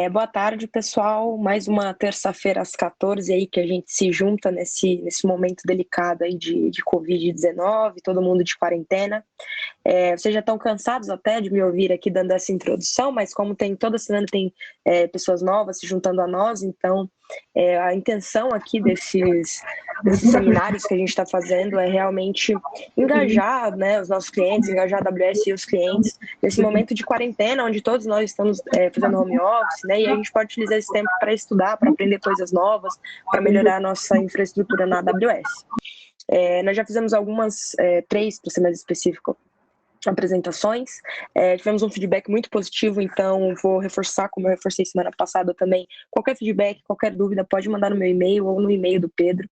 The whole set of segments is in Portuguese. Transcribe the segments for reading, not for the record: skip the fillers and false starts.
Boa tarde, pessoal. Mais uma terça-feira às 14 aí que a gente se junta nesse momento delicado aí de Covid-19, todo mundo de quarentena. Vocês já estão cansados até de me ouvir aqui dando essa introdução, mas como toda semana tem pessoas novas se juntando a nós, então a intenção aqui desses seminários que a gente está fazendo é realmente engajar, né, os nossos clientes, engajar a AWS e os clientes nesse momento de quarentena, onde todos nós estamos fazendo home office, né, e a gente pode utilizar esse tempo para estudar, para aprender coisas novas, para melhorar a nossa infraestrutura na AWS. Nós já fizemos algumas, 3 para ser mais específico, apresentações, tivemos um feedback muito positivo, então vou reforçar, como eu reforcei semana passada também, qualquer feedback, qualquer dúvida, pode mandar no meu e-mail ou no e-mail do Pedro.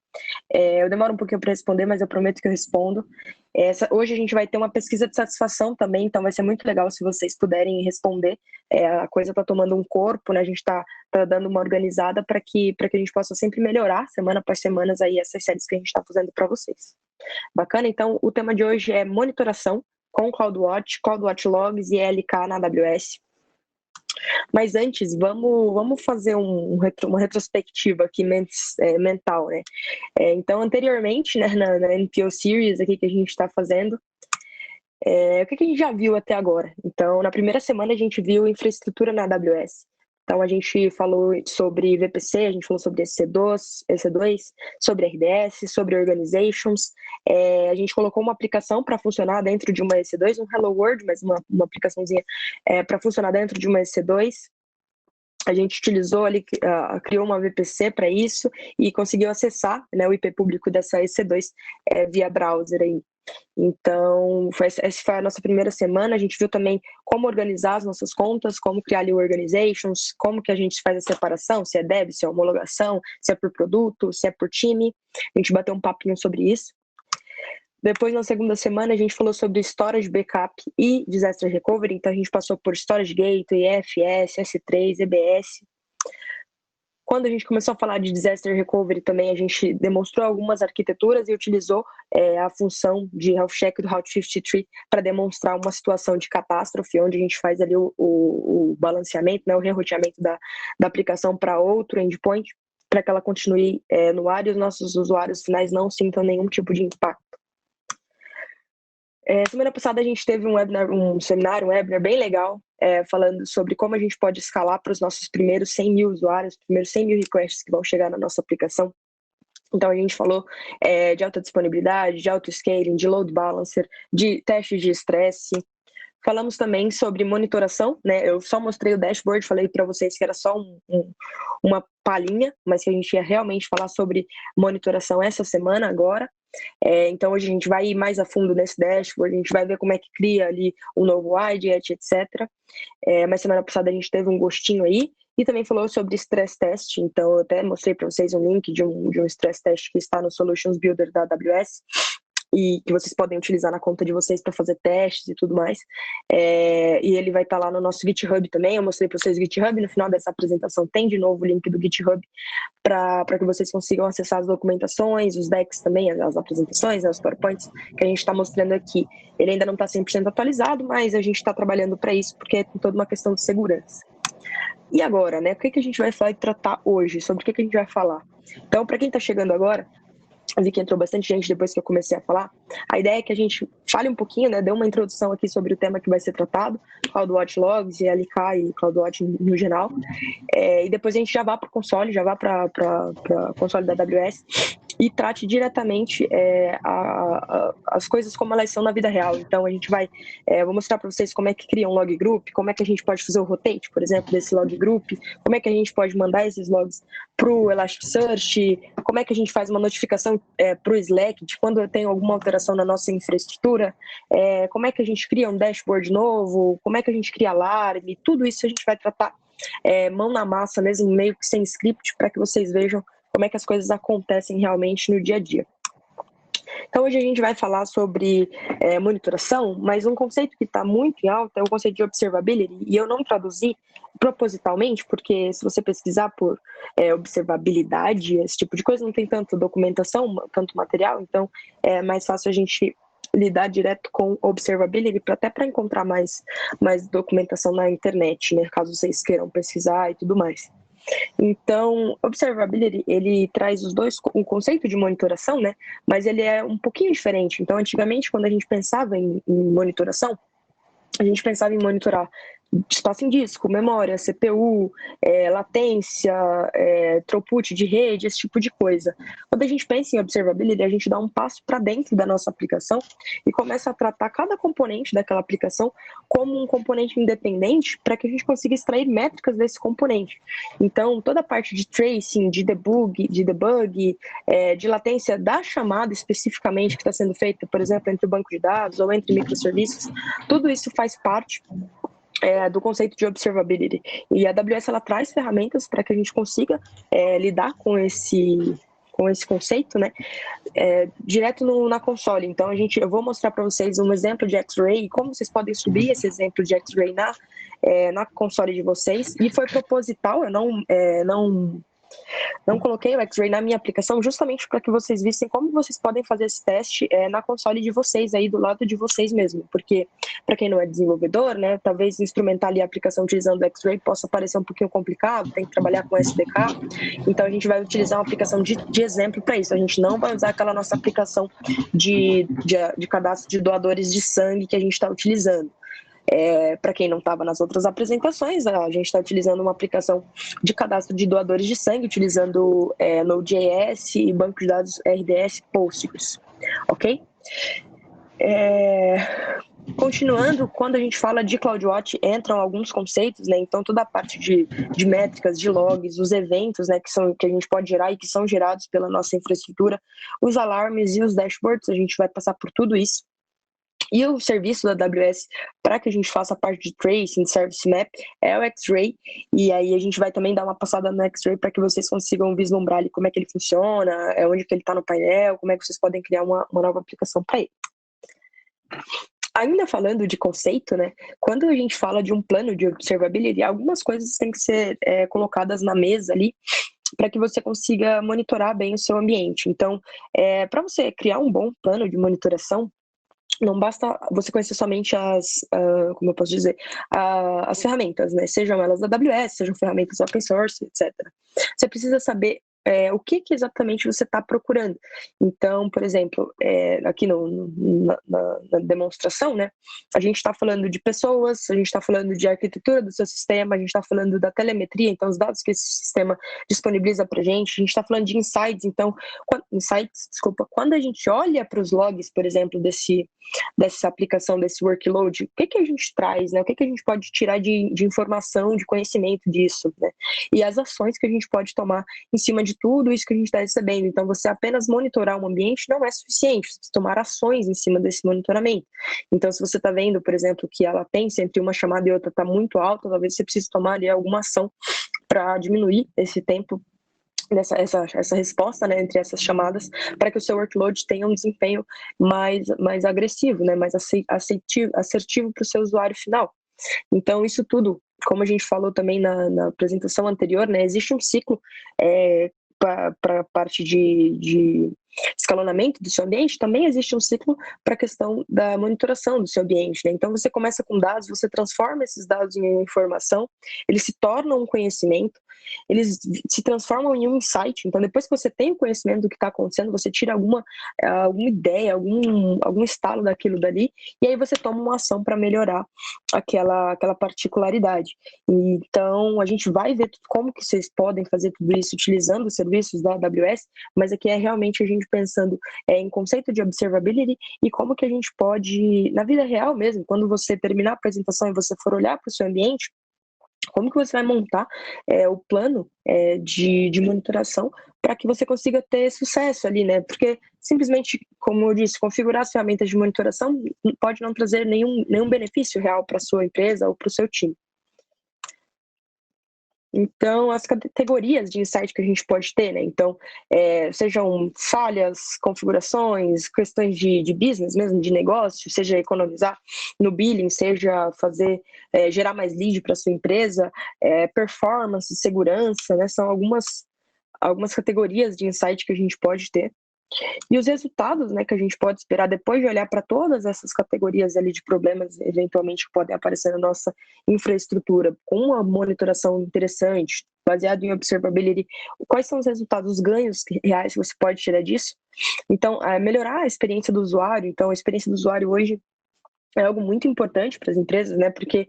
Eu demoro um pouquinho para responder, mas eu prometo que eu respondo. Hoje a gente vai ter uma pesquisa de satisfação também, então vai ser muito legal se vocês puderem responder. A coisa está tomando um corpo, né? A gente está dando uma organizada para que a gente possa sempre melhorar, semana após semana, aí essas séries que a gente está fazendo para vocês. Bacana? Então, o tema de hoje é monitoração com CloudWatch Logs e ELK na AWS. Mas antes, vamos fazer uma retrospectiva aqui mental, né? Então, anteriormente, né, na NPO Series aqui que a gente está fazendo, o que a gente já viu até agora? Então, na primeira semana a gente viu infraestrutura na AWS. Então, a gente falou sobre VPC, a gente falou sobre EC2, sobre RDS, sobre Organizations. A gente colocou uma aplicação para funcionar dentro de uma EC2, um Hello World, mas uma aplicaçãozinha para funcionar dentro de uma EC2. A gente utilizou ali, criou uma VPC para isso e conseguiu acessar, né, o IP público dessa EC2 via browser aí. Então, essa foi a nossa primeira semana. A gente viu também como organizar as nossas contas, como criar ali o Organizations, como que a gente faz a separação, se é dev, se é homologação, se é por produto, se é por time. A gente bateu um papinho sobre isso. Depois, na segunda semana, a gente falou sobre Storage Backup e Disaster Recovery. Então, a gente passou por Storage Gateway, EFS, S3, EBS. Quando a gente começou a falar de Disaster Recovery também, a gente demonstrou algumas arquiteturas e utilizou a função de Health Check do Route 53 para demonstrar uma situação de catástrofe, onde a gente faz ali o balanceamento, né, o reroteamento da aplicação para outro endpoint, para que ela continue no ar e os nossos usuários finais não sintam nenhum tipo de impacto. Semana passada a gente teve um seminário, um webinar bem legal, falando sobre como a gente pode escalar para os nossos primeiros 100 mil usuários, primeiros 100 mil requests que vão chegar na nossa aplicação. Então a gente falou de alta disponibilidade, de auto-scaling, de load balancer, de testes de estresse. Falamos também sobre monitoração, né? Eu só mostrei o dashboard, falei para vocês que era só uma palhinha, mas que a gente ia realmente falar sobre monitoração essa semana agora. Então hoje a gente vai ir mais a fundo nesse dashboard, a gente vai ver como é que cria ali um novo widget, etc. Mas semana passada a gente teve um gostinho aí e também falou sobre stress test. Então eu até mostrei para vocês um link de um stress test que está no Solutions Builder da AWS e que vocês podem utilizar na conta de vocês para fazer testes e tudo mais. E ele vai estar lá no nosso GitHub também. Eu mostrei para vocês o GitHub, no final dessa apresentação tem de novo o link do GitHub para que vocês consigam acessar as documentações, os decks também, as apresentações, os PowerPoints que a gente está mostrando aqui. Ele ainda não está 100% atualizado, mas a gente está trabalhando para isso, porque é toda uma questão de segurança. E agora, né? O que a gente vai falar e tratar hoje? Sobre o que a gente vai falar? Então, para quem está chegando agora, eu vi que entrou bastante gente depois que eu comecei a falar. A ideia é que a gente fale um pouquinho, né, dê uma introdução aqui sobre o tema que vai ser tratado, CloudWatch Logs, ELK e CloudWatch no geral. E depois a gente já vá para o console, já vá para o console da AWS e trate diretamente as coisas como elas são na vida real. Então a gente vai, vou mostrar para vocês como é que cria um log group, como é que a gente pode fazer o rotate, por exemplo, desse log group, como é que a gente pode mandar esses logs para o Elasticsearch, como é que a gente faz uma notificação para o Slack de quando eu tenho alguma alteração na nossa infraestrutura, como é que a gente cria um dashboard novo, como é que a gente cria alarme, tudo isso a gente vai tratar mão na massa mesmo, meio que sem script, para que vocês vejam como é que as coisas acontecem realmente no dia a dia. Então hoje a gente vai falar sobre monitoração, mas um conceito que está muito em alta é o conceito de observability, e eu não traduzi propositalmente, porque se você pesquisar por observabilidade, esse tipo de coisa, não tem tanta documentação, tanto material, então é mais fácil a gente lidar direto com observability, até para encontrar mais documentação na internet, né, caso vocês queiram pesquisar e tudo mais. Então, observability, ele traz os dois, um conceito de monitoração, né, mas ele é um pouquinho diferente. Então, antigamente, quando a gente pensava em monitoração, a gente pensava em monitorar espaço em disco, memória, CPU, latência, throughput de rede, esse tipo de coisa. Quando a gente pensa em observability, a gente dá um passo para dentro da nossa aplicação e começa a tratar cada componente daquela aplicação como um componente independente para que a gente consiga extrair métricas desse componente. Então, toda a parte de tracing, de debug, de latência da chamada especificamente que está sendo feita, por exemplo, entre o banco de dados ou entre microserviços, tudo isso faz parte do conceito de observability. E a AWS ela traz ferramentas para que a gente consiga lidar com esse conceito, né, direto na console. Então, eu vou mostrar para vocês um exemplo de X-Ray e como vocês podem subir esse exemplo de X-Ray na console de vocês. E foi proposital, eu não coloquei o X-Ray na minha aplicação justamente para que vocês vissem como vocês podem fazer esse teste na console de vocês, aí do lado de vocês mesmo. Porque, para quem não é desenvolvedor, né, talvez instrumentar ali a aplicação utilizando o X-Ray possa parecer um pouquinho complicado, tem que trabalhar com SDK. Então, a gente vai utilizar uma aplicação de exemplo para isso. A gente não vai usar aquela nossa aplicação de cadastro de doadores de sangue que a gente está utilizando. Para quem não estava nas outras apresentações, a gente está utilizando uma aplicação de cadastro de doadores de sangue, utilizando Node.js e banco de dados RDS Postgres, ok? Continuando, quando a gente fala de CloudWatch, entram alguns conceitos, né? Então, toda a parte de métricas, de logs, os eventos, né, que a gente pode gerar e que são gerados pela nossa infraestrutura, os alarmes e os dashboards, a gente vai passar por tudo isso. E o serviço da AWS, para que a gente faça a parte de tracing, service map, é o X-Ray. E aí a gente vai também dar uma passada no X-Ray para que vocês consigam vislumbrar ali como é que ele funciona, onde que ele está no painel, como é que vocês podem criar uma nova aplicação para ele. Ainda falando de conceito, né? Quando a gente fala de um plano de observability, algumas coisas têm que ser colocadas na mesa ali para que você consiga monitorar bem o seu ambiente. Então, para você criar um bom plano de monitoração, não basta você conhecer somente como eu posso dizer, as ferramentas, né? Sejam elas da AWS, sejam ferramentas open source, etc. Você precisa saber o que exatamente você está procurando. Então, por exemplo, aqui na demonstração, né, a gente está falando de pessoas, a gente está falando de arquitetura do seu sistema, a gente está falando da telemetria, então os dados que esse sistema disponibiliza para a gente está falando de insights, então, quando a gente olha para os logs, por exemplo, dessa aplicação, desse workload, o que a gente traz, né, o que a gente pode tirar de informação, de conhecimento disso, né, e as ações que a gente pode tomar em cima de tudo isso que a gente está recebendo. Então, você apenas monitorar um ambiente não é suficiente, você precisa tomar ações em cima desse monitoramento. Então, se você está vendo, por exemplo, que a latência entre uma chamada e outra está muito alta, talvez você precise tomar ali alguma ação para diminuir esse tempo, essa resposta, né, entre essas chamadas, para que o seu workload tenha um desempenho mais agressivo, né, mais assertivo para o seu usuário final. Então, isso tudo, como a gente falou também na apresentação anterior, né, existe um ciclo para a parte de escalonamento do seu ambiente, também existe um ciclo para a questão da monitoração do seu ambiente, né? Então, você começa com dados, você transforma esses dados em informação, eles se tornam um conhecimento, eles se transformam em um insight. Então, depois que você tem o conhecimento do que está acontecendo, você tira alguma ideia, algum estalo daquilo dali, e aí você toma uma ação para melhorar aquela particularidade. Então, a gente vai ver como que vocês podem fazer tudo isso utilizando os serviços da AWS, mas aqui é realmente a gente pensando em conceito de observability e como que a gente pode, na vida real mesmo, quando você terminar a apresentação e você for olhar para o seu ambiente, como que você vai montar o plano de monitoração para que você consiga ter sucesso ali, né? Porque simplesmente, como eu disse, configurar as ferramentas de monitoração pode não trazer nenhum benefício real para a sua empresa ou para o seu time. Então, as categorias de insight que a gente pode ter, né? Então, sejam falhas, configurações, questões de business mesmo, de negócio, seja economizar no billing, seja gerar mais lead para sua empresa, performance, segurança, né? São algumas categorias de insight que a gente pode ter. E os resultados, né, que a gente pode esperar depois de olhar para todas essas categorias ali de problemas eventualmente que podem aparecer na nossa infraestrutura, com uma monitoração interessante, baseado em observability, quais são os resultados, os ganhos reais que você pode tirar disso? Então, melhorar a experiência do usuário. Então, a experiência do usuário hoje é algo muito importante para as empresas, né? Porque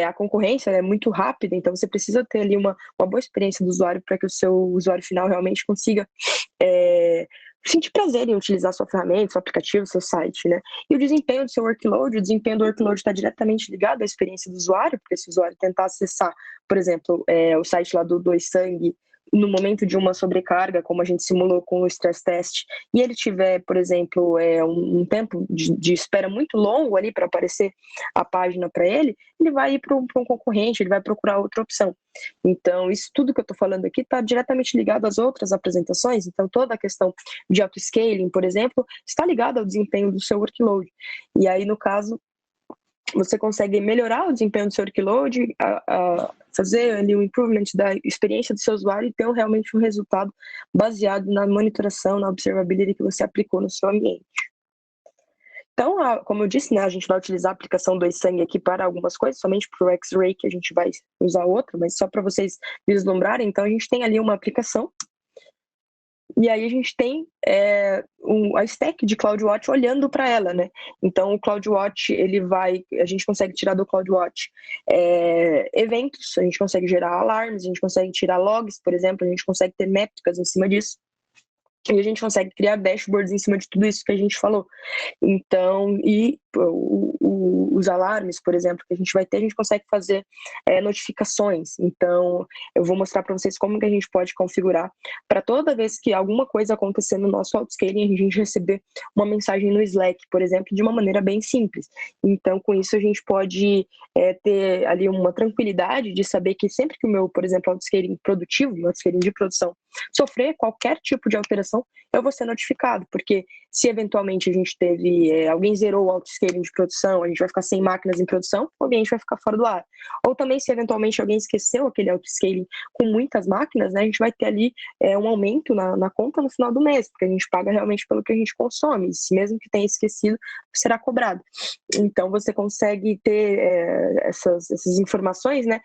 a concorrência é muito rápida, então você precisa ter ali uma boa experiência do usuário para que o seu usuário final realmente consiga sentir prazer em utilizar sua ferramenta, seu aplicativo, seu site, né? E o desempenho do seu workload, o desempenho do workload está diretamente ligado à experiência do usuário, porque se o usuário tentar acessar, por exemplo, o site lá do Doisang, no momento de uma sobrecarga, como a gente simulou com o stress test, e ele tiver, por exemplo, um tempo de espera muito longo ali para aparecer a página para ele, ele vai ir para um concorrente, ele vai procurar outra opção. Então, isso tudo que eu estou falando aqui está diretamente ligado às outras apresentações. Então, toda a questão de auto-scaling, por exemplo, está ligada ao desempenho do seu workload. E aí, no caso, você consegue melhorar o desempenho do seu workload, fazer ali um improvement da experiência do seu usuário e ter realmente um resultado baseado na monitoração, na observability que você aplicou no seu ambiente. Então, como eu disse, né, a gente vai utilizar a aplicação do Doisang aqui para algumas coisas, somente para o X-Ray que a gente vai usar outra, mas só para vocês vislumbrarem. Então, a gente tem ali uma aplicação e aí a gente tem a stack de CloudWatch olhando para ela, né? Então o CloudWatch, a gente consegue tirar do CloudWatch eventos, a gente consegue gerar alarmes, a gente consegue tirar logs, por exemplo, a gente consegue ter métricas em cima disso. E a gente consegue criar dashboards em cima de tudo isso que a gente falou. Então, os alarmes, por exemplo, que a gente vai ter, a gente consegue fazer notificações. Então, eu vou mostrar para vocês como que a gente pode configurar para toda vez que alguma coisa acontecer no nosso autoscaling, a gente receber uma mensagem no Slack, por exemplo, de uma maneira bem simples. Então, com isso, a gente pode ter ali uma tranquilidade de saber que sempre que o meu, por exemplo, autoscaling produtivo, meu autoscaling de produção, sofrer qualquer tipo de alteração, eu vou ser notificado, porque se eventualmente a gente teve, alguém zerou o autoscaling de produção, a gente vai ficar sem máquinas em produção, o ambiente vai ficar fora do ar. Ou também se eventualmente alguém esqueceu aquele autoscaling com muitas máquinas, né, a gente vai ter ali um aumento na conta no final do mês, porque a gente paga realmente pelo que a gente consome, e se mesmo que tenha esquecido, será cobrado. Então você consegue ter essas informações, né,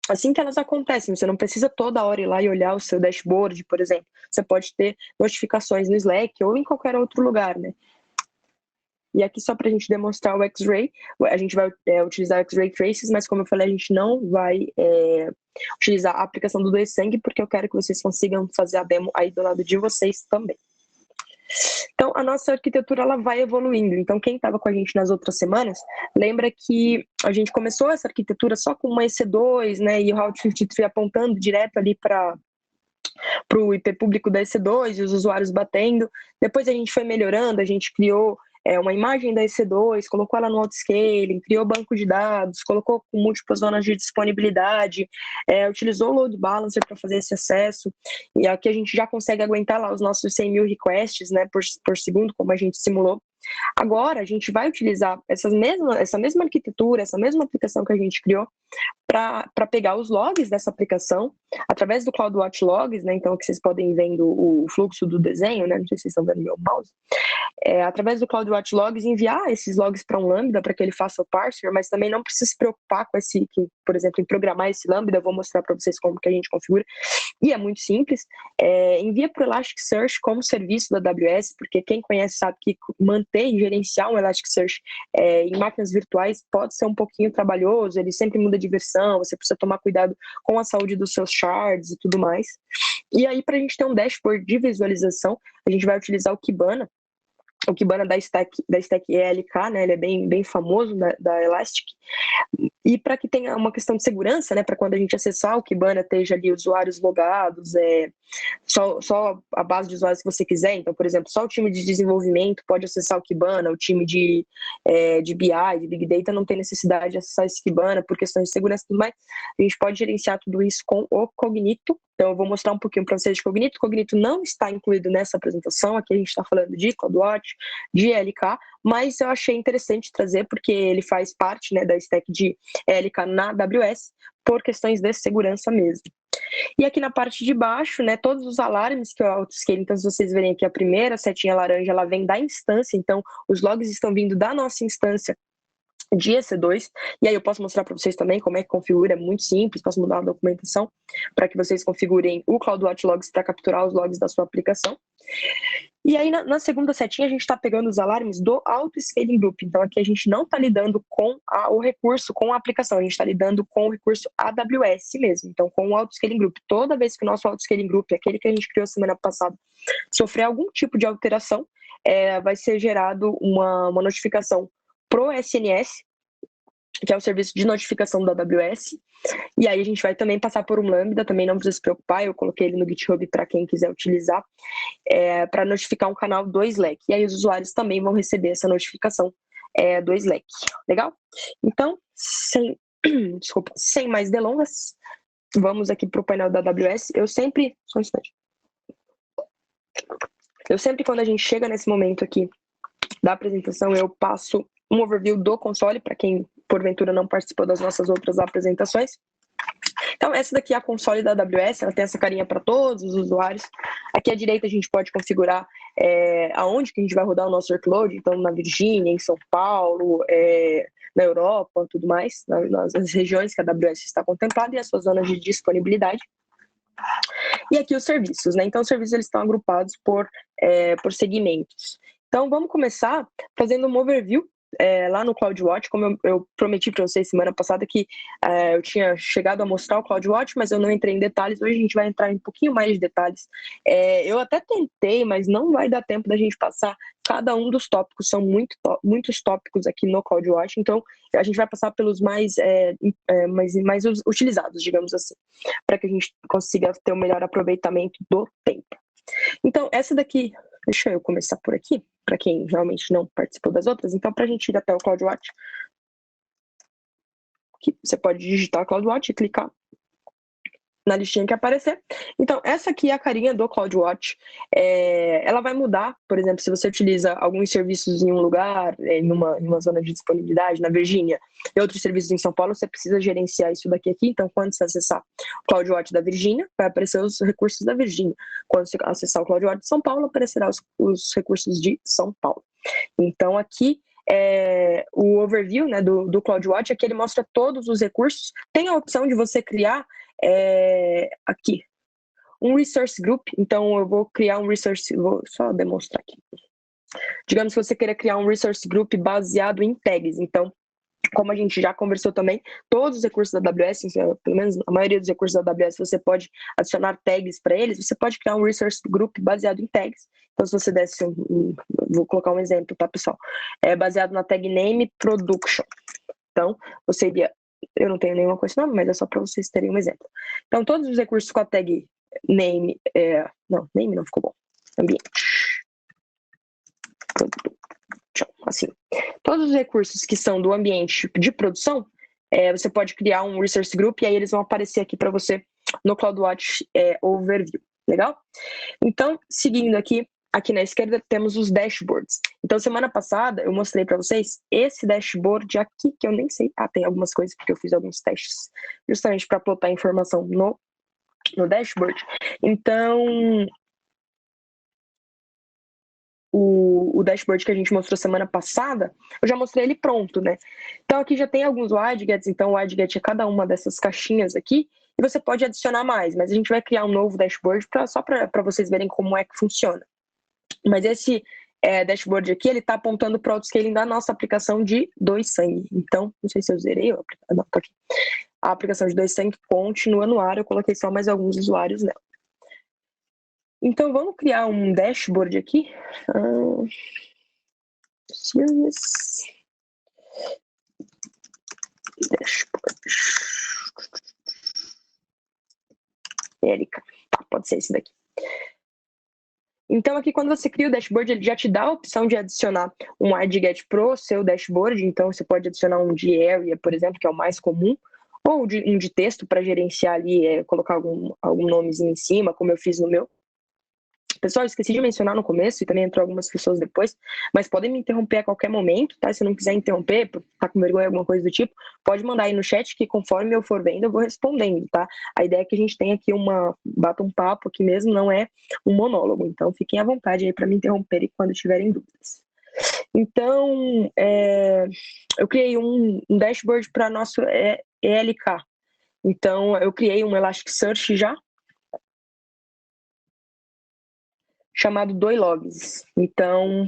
assim que elas acontecem. Você não precisa toda hora ir lá e olhar o seu dashboard, por exemplo. Você pode ter notificações no Slack ou em qualquer outro lugar, né? E aqui só para a gente demonstrar o X-Ray, a gente vai utilizar o X-Ray Traces, mas como eu falei, a gente não vai utilizar a aplicação do Doisang, porque eu quero que vocês consigam fazer a demo aí do lado de vocês também. Então, a nossa arquitetura ela vai evoluindo. Então, quem estava com a gente nas outras semanas, lembra que a gente começou essa arquitetura só com uma EC2, né, e o Route 53 apontando direto ali para o IP público da EC2 e os usuários batendo. Depois a gente foi melhorando, a gente criou uma imagem da EC2, colocou ela no autoscaling, criou banco de dados, colocou com múltiplas zonas de disponibilidade, utilizou o load balancer para fazer esse acesso, e aqui a gente já consegue aguentar lá os nossos 100 mil requests, né, por segundo, como a gente simulou. Agora a gente vai utilizar essa mesma arquitetura, essa mesma aplicação que a gente criou para pegar os logs dessa aplicação através do CloudWatch Logs, né? Então, que vocês podem ir vendo o fluxo do desenho, né? Não sei se vocês estão vendo meu mouse. Através do CloudWatch Logs, enviar esses logs para um Lambda para que ele faça o parser, mas também não precisa se preocupar com por exemplo, em programar esse Lambda. Eu vou mostrar para vocês como que a gente configura. E é muito simples. Envia para o Elasticsearch como serviço da AWS, porque quem conhece sabe que manter e gerenciar um Elasticsearch em máquinas virtuais pode ser um pouquinho trabalhoso, ele sempre muda de versão, você precisa tomar cuidado com a saúde dos seus shards e tudo mais. E aí, para a gente ter um dashboard de visualização, a gente vai utilizar o Kibana. O Kibana da Stack ELK, né? Ele é bem famoso da Elastic. E para que tenha uma questão de segurança, né? Para quando a gente acessar o Kibana, esteja ali usuários logados, só a base de usuários que você quiser. Então, por exemplo, só o time de desenvolvimento pode acessar o Kibana, o time de BI, de Big Data, não tem necessidade de acessar esse Kibana por questões de segurança e tudo mais. A gente pode gerenciar tudo isso com o Cognito. Então, eu vou mostrar um pouquinho para vocês de Cognito. Cognito não está incluído nessa apresentação. Aqui a gente está falando de CloudWatch, de ELK, mas eu achei interessante trazer porque ele faz parte, né, da stack de ELK na AWS por questões de segurança mesmo. E aqui na parte de baixo, né, todos os alarmes que eu autoscale, então se vocês verem aqui a primeira setinha laranja, ela vem da instância, então os logs estão vindo da nossa instância de EC2, e aí eu posso mostrar para vocês também como é que configura, é muito simples, posso mudar a documentação para que vocês configurem o CloudWatch Logs para capturar os logs da sua aplicação. E aí na segunda setinha a gente está pegando os alarmes do Auto-Scaling Group, então aqui a gente não está lidando com o recurso, com a aplicação, a gente está lidando com o recurso AWS mesmo, então com o Auto-Scaling Group. Toda vez que o nosso Auto-Scaling Group, aquele que a gente criou semana passada, sofrer algum tipo de alteração, vai ser gerado uma notificação pro SNS, que é o serviço de notificação da AWS, e aí a gente vai também passar por um Lambda, também não precisa se preocupar, eu coloquei ele no GitHub para quem quiser utilizar, para notificar um canal do Slack, e aí os usuários também vão receber essa notificação do Slack, legal? Então, sem mais delongas, vamos aqui para o painel da AWS, só um instante, quando a gente chega nesse momento aqui da apresentação, eu passo um overview do console, para quem porventura não participou das nossas outras apresentações. Então, essa daqui é a console da AWS, ela tem essa carinha para todos os usuários. Aqui à direita a gente pode configurar aonde que a gente vai rodar o nosso workload, então na Virgínia, em São Paulo, na Europa, tudo mais, nas regiões que a AWS está contemplada e as suas zonas de disponibilidade. E aqui os serviços, né? Então, os serviços eles estão agrupados por segmentos. Então, vamos começar fazendo um overview lá no CloudWatch, como eu prometi para vocês semana passada que eu tinha chegado a mostrar o CloudWatch, mas eu não entrei em detalhes. Hoje a gente vai entrar em um pouquinho mais de detalhes. Eu até tentei, mas não vai dar tempo da gente passar cada um dos tópicos. São muitos tópicos aqui no CloudWatch, então a gente vai passar pelos mais utilizados, digamos assim, para que a gente consiga ter um melhor aproveitamento do tempo. Então, essa daqui, deixa eu começar por aqui, para quem realmente não participou das outras. Então, para a gente ir até o CloudWatch, aqui, você pode digitar CloudWatch e clicar na listinha que aparecer. Então, essa aqui é a carinha do CloudWatch. Ela vai mudar, por exemplo, se você utiliza alguns serviços em um lugar, em uma zona de disponibilidade, na Virgínia, e outros serviços em São Paulo, você precisa gerenciar isso daqui aqui. Então, quando você acessar o CloudWatch da Virgínia, vai aparecer os recursos da Virgínia. Quando você acessar o CloudWatch de São Paulo, aparecerá os recursos de São Paulo. Então, aqui o overview, né, do CloudWatch, aqui ele mostra todos os recursos. Tem a opção de você criar aqui um resource group. Então eu vou criar um resource, vou só demonstrar aqui. Digamos que você queira criar um resource group baseado em tags. Então, como a gente já conversou também, todos os recursos da AWS, pelo menos a maioria dos recursos da AWS, você pode adicionar tags para eles. Você pode criar um resource group baseado em tags. Então, se você desse vou colocar um exemplo, tá, pessoal? Baseado na tag name production. Então, você iria, eu não tenho nenhuma com esse nome, mas é só para vocês terem um exemplo. Então, todos os recursos com a tag name, name não ficou bom, ambiente, production, assim. Todos os recursos que são do ambiente de produção, você pode criar um resource group e aí eles vão aparecer aqui para você no CloudWatch Overview, legal? Então, seguindo aqui na esquerda temos os dashboards. Então, semana passada eu mostrei para vocês esse dashboard aqui, que eu nem sei. Tem algumas coisas, porque eu fiz alguns testes justamente para plotar informação no dashboard. Então, o dashboard que a gente mostrou semana passada, eu já mostrei ele pronto, né? Então, aqui já tem alguns widgets. Então, o widget é cada uma dessas caixinhas aqui, e você pode adicionar mais, mas a gente vai criar um novo dashboard só para vocês verem como é que funciona. Mas esse dashboard aqui, ele está apontando para o autoscaling da nossa aplicação de 2Sang. Então, não sei se eu zerei, não, tá aqui. A aplicação de 2Sang continua no ar, eu coloquei só mais alguns usuários nela. Então, vamos criar um dashboard aqui. Serious Dashboard. Erika. Tá, pode ser esse daqui. Então, aqui quando você cria o dashboard, ele já te dá a opção de adicionar um widget pro seu dashboard. Então, você pode adicionar um de area, por exemplo, que é o mais comum, ou um de texto para gerenciar ali, colocar algum nomezinho em cima, como eu fiz no meu. pessoal, esqueci de mencionar no começo, e também entrou algumas pessoas depois, mas podem me interromper a qualquer momento, tá? Se não quiser interromper, tá com vergonha, alguma coisa do tipo, pode mandar aí no chat que conforme eu for vendo, eu vou respondendo, tá? A ideia é que a gente tenha aqui bata um papo aqui mesmo, não é um monólogo, então fiquem à vontade aí para me interromperem quando tiverem dúvidas. Então, eu criei um dashboard para nosso ELK. Então, eu criei um Elasticsearch já, chamado Doilogs. Então,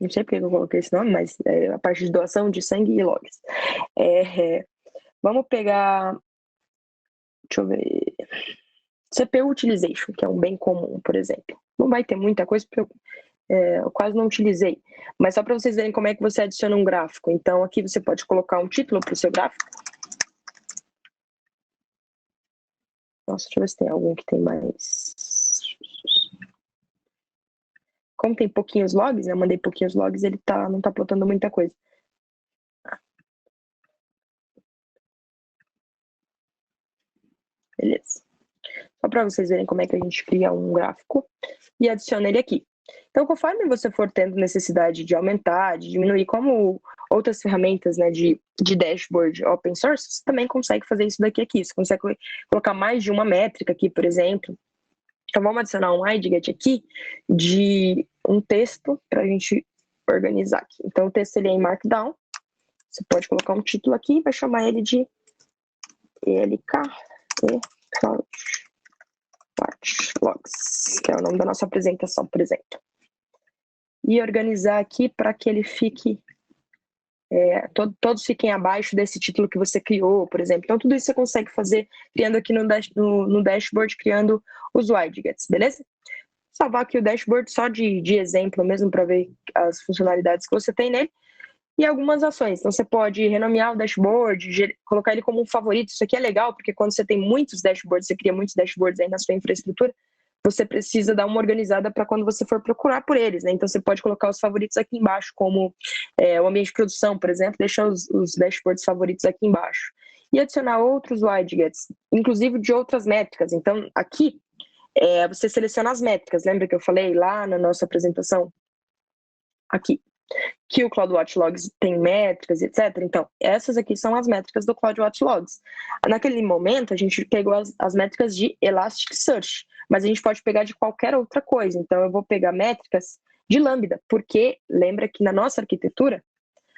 não sei porque eu coloquei esse nome, mas é a parte de doação de sangue e logs. Vamos pegar, deixa eu ver, CPU Utilization, que é um bem comum, por exemplo. Não vai ter muita coisa, porque eu quase não utilizei. Mas só para vocês verem como é que você adiciona um gráfico. Então, aqui você pode colocar um título para o seu gráfico. Nossa, deixa eu ver se tem algum que tem mais. Como tem pouquinhos logs, né? Eu mandei pouquinhos logs, ele não tá plotando muita coisa. Beleza. Só para vocês verem como é que a gente cria um gráfico e adiciona ele aqui. Então, conforme você for tendo necessidade de aumentar, de diminuir, como outras ferramentas, né, de dashboard open source, você também consegue fazer isso daqui aqui. Você consegue colocar mais de uma métrica aqui, por exemplo. Então, vamos adicionar um widget aqui de um texto para a gente organizar aqui. Então, o texto ele é em Markdown. Você pode colocar um título aqui e vai chamar ele de ELK e CloudWatchLogs, que é o nome da nossa apresentação, por exemplo. E organizar aqui para que ele fique... todos fiquem abaixo desse título que você criou, por exemplo. Então, tudo isso você consegue fazer criando aqui no dashboard, criando os widgets, beleza? Salvar aqui o dashboard só de exemplo mesmo, para ver as funcionalidades que você tem nele. E algumas ações. Então, você pode renomear o dashboard, colocar ele como um favorito. Isso aqui é legal, porque quando você tem muitos dashboards, você cria muitos dashboards aí na sua infraestrutura, você precisa dar uma organizada para quando você for procurar por eles, né? Então, você pode colocar os favoritos aqui embaixo, como o ambiente de produção, por exemplo, deixar os dashboards favoritos aqui embaixo. E adicionar outros widgets, inclusive de outras métricas. Então, aqui, você seleciona as métricas. Lembra que eu falei lá na nossa apresentação? Aqui. Que o CloudWatch Logs tem métricas, etc. Então, essas aqui são as métricas do CloudWatch Logs. Naquele momento, a gente pegou as métricas de Elasticsearch, mas a gente pode pegar de qualquer outra coisa. Então, eu vou pegar métricas de Lambda, porque lembra que na nossa arquitetura,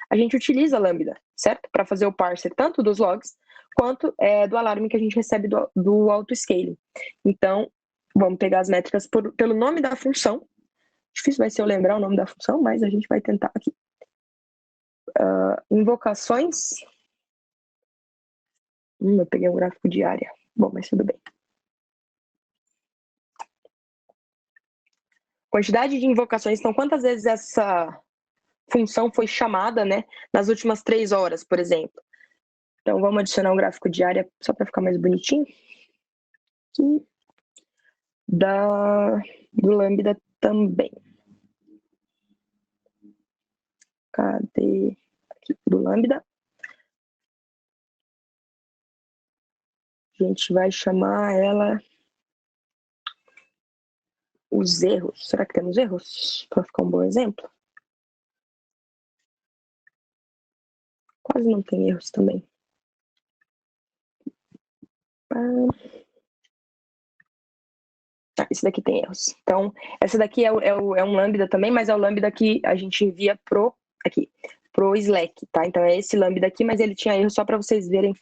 a gente utiliza Lambda, certo? Para fazer o parser tanto dos logs, quanto do alarme que a gente recebe do autoscaling. Então, vamos pegar as métricas pelo nome da função. Difícil vai ser eu lembrar o nome da função, mas a gente vai tentar aqui. Invocações. Eu peguei um gráfico de área. Bom, mas tudo bem. Quantidade de invocações. Então, quantas vezes essa função foi chamada, né, nas últimas 3 horas, por exemplo? Então, vamos adicionar um gráfico de área só para ficar mais bonitinho. Aqui. Do Lambda também. Cadê? Aqui, do Lambda. A gente vai chamar ela os erros. Será que temos erros? Para ficar um bom exemplo. Quase não tem erros também. Esse daqui tem erros. Então, essa daqui é um Lambda também, mas é o Lambda que a gente envia pro Slack, tá? Então, é esse Lambda aqui, mas ele tinha erro só para vocês verem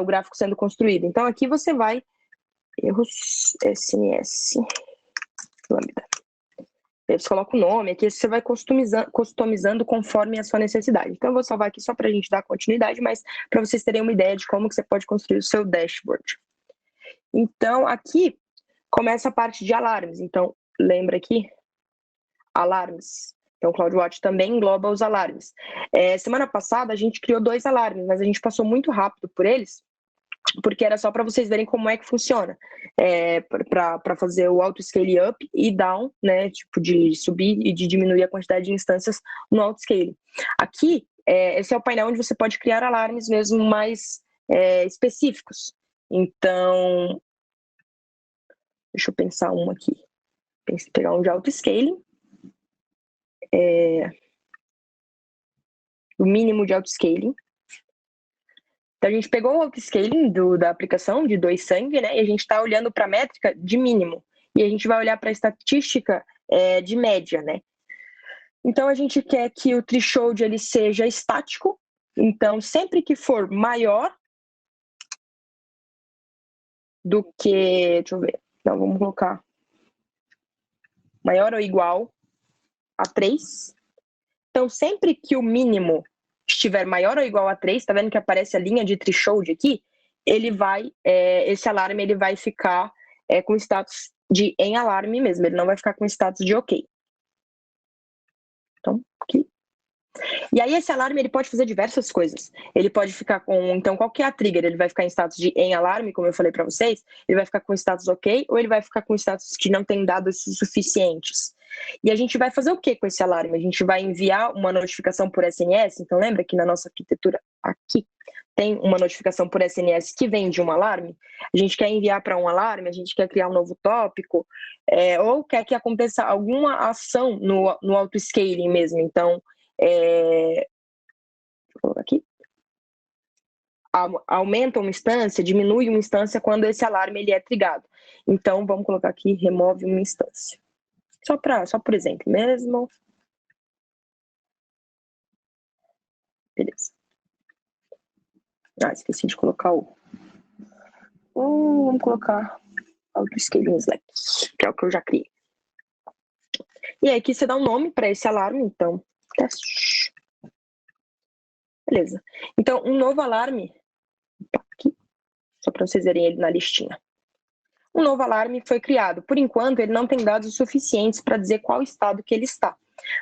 o gráfico sendo construído. Então, aqui você vai erros SNS Lambda. Aí você coloca o nome, aqui você vai customizando conforme a sua necessidade. Então, eu vou salvar aqui só para a gente dar continuidade, mas para vocês terem uma ideia de como que você pode construir o seu dashboard. Então, aqui começa a parte de alarmes. Então, lembra aqui? Alarmes. Então, o CloudWatch também engloba os alarmes. Semana passada, a gente criou 2 alarmes, mas a gente passou muito rápido por eles, porque era só para vocês verem como é que funciona. Para fazer o auto-scale up e down, né? Tipo, de subir e de diminuir a quantidade de instâncias no auto-scale. Aqui, esse é o painel onde você pode criar alarmes mesmo mais específicos. Então, deixa eu pensar um aqui. Pensei em pegar um de auto-scaling. O mínimo de auto-scaling. Então, a gente pegou o auto-scaling da aplicação de 2 sangue, né? E a gente está olhando para a métrica de mínimo. E a gente vai olhar para a estatística de média, né? Então, a gente quer que o threshold ele seja estático. Então, sempre que for maior do que... Deixa eu ver. Então, vamos colocar maior ou igual a 3. Então, sempre que o mínimo estiver maior ou igual a 3, tá vendo que aparece a linha de threshold aqui? Ele vai, esse alarme ele vai ficar com status de em alarme mesmo, ele não vai ficar com status de ok. Então, aqui. E aí esse alarme ele pode fazer diversas coisas. Ele pode ficar com, então qual que é a trigger? Ele vai ficar em status de em alarme, como eu falei para vocês, ele vai ficar com status ok, ou ele vai ficar com status que não tem dados suficientes. E a gente vai fazer o que com esse alarme? A gente vai enviar uma notificação por SMS, então lembra que na nossa arquitetura aqui tem uma notificação por SMS que vem de um alarme? A gente quer enviar para um alarme, a gente quer criar um novo tópico, ou quer que aconteça alguma ação no auto-scaling mesmo. Então, deixa eu colocar aqui. Aumenta uma instância, diminui uma instância quando esse alarme ele é trigado. Então, vamos colocar aqui, remove uma instância. Só por exemplo mesmo. Beleza. Esqueci de colocar vamos colocar auto-scaling Slack, que é o que eu já criei. E aí aqui você dá um nome para esse alarme, então, teste. Beleza. Então, um novo alarme, aqui, só para vocês verem ele na listinha. Um novo alarme foi criado. Por enquanto, ele não tem dados suficientes para dizer qual estado que ele está.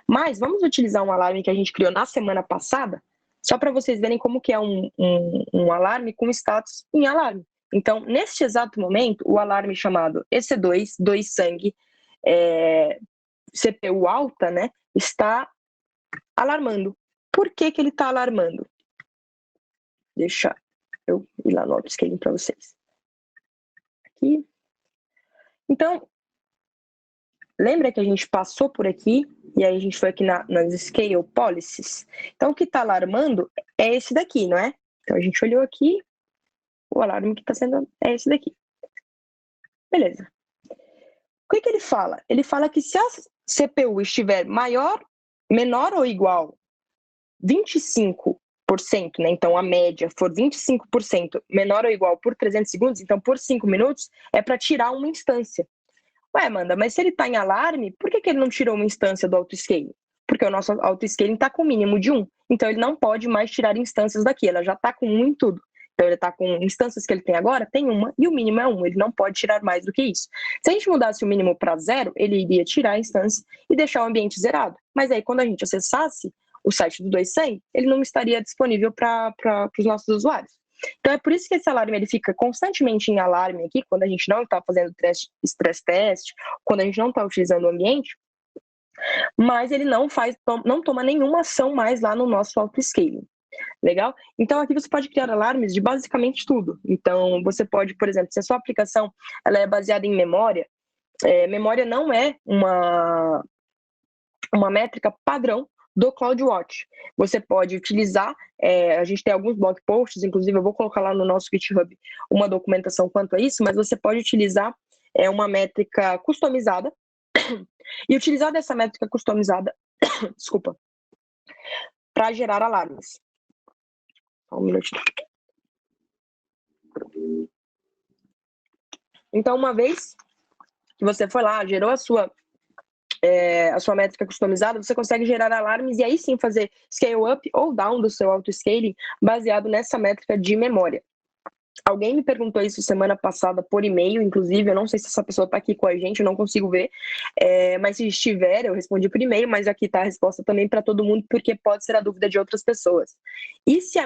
Mas vamos utilizar um alarme que a gente criou na semana passada, só para vocês verem como que é um alarme com status em alarme. Então, neste exato momento, o alarme chamado EC2, 2 sangue, CPU alta, né, está alarmando. Por que que ele está alarmando? Deixa eu ir lá no auto-scaling para vocês. Aqui. Então, lembra que a gente passou por aqui e aí a gente foi aqui nas Scale Policies? Então, o que está alarmando é esse daqui, não é? Então, a gente olhou aqui, o alarme que está sendo é esse daqui. Beleza. O que ele fala? Ele fala que se a CPU estiver menor ou igual 25%, né? Então, a média for 25% menor ou igual por 300 segundos, então por 5 minutos, é para tirar uma instância. Ué, Amanda, mas se ele está em alarme, por que ele não tirou uma instância do auto-scaling? Porque o nosso auto-scaling está com o mínimo de 1. Então, ele não pode mais tirar instâncias daqui. Ela já está com 1 em tudo. Então, ele está com instâncias que ele tem agora, tem uma, e o mínimo é 1. Ele não pode tirar mais do que isso. Se a gente mudasse o mínimo para 0, ele iria tirar a instância e deixar o ambiente zerado. Mas aí, quando a gente acessasse o site do 200, ele não estaria disponível para os nossos usuários. Então, é por isso que esse alarme ele fica constantemente em alarme aqui, quando a gente não está fazendo stress test, quando a gente não está utilizando o ambiente, mas ele não toma nenhuma ação mais lá no nosso auto-scaling. Legal? Então, aqui você pode criar alarmes de basicamente tudo. Então, você pode, por exemplo, se a sua aplicação ela é baseada em memória, memória não é uma métrica padrão do CloudWatch. Você pode utilizar, a gente tem alguns blog posts, inclusive eu vou colocar lá no nosso GitHub uma documentação quanto a isso, mas você pode utilizar uma métrica customizada e utilizar dessa métrica customizada, desculpa, para gerar alarmes. Só um minutinho. Então, uma vez que você foi lá, gerou a sua métrica customizada, você consegue gerar alarmes e aí sim fazer scale up ou down do seu auto-scaling baseado nessa métrica de memória. Alguém me perguntou isso semana passada por e-mail, inclusive, eu não sei se essa pessoa está aqui com a gente, eu não consigo ver, mas se estiver, eu respondi por e-mail, mas aqui está a resposta também para todo mundo, porque pode ser a dúvida de outras pessoas. E se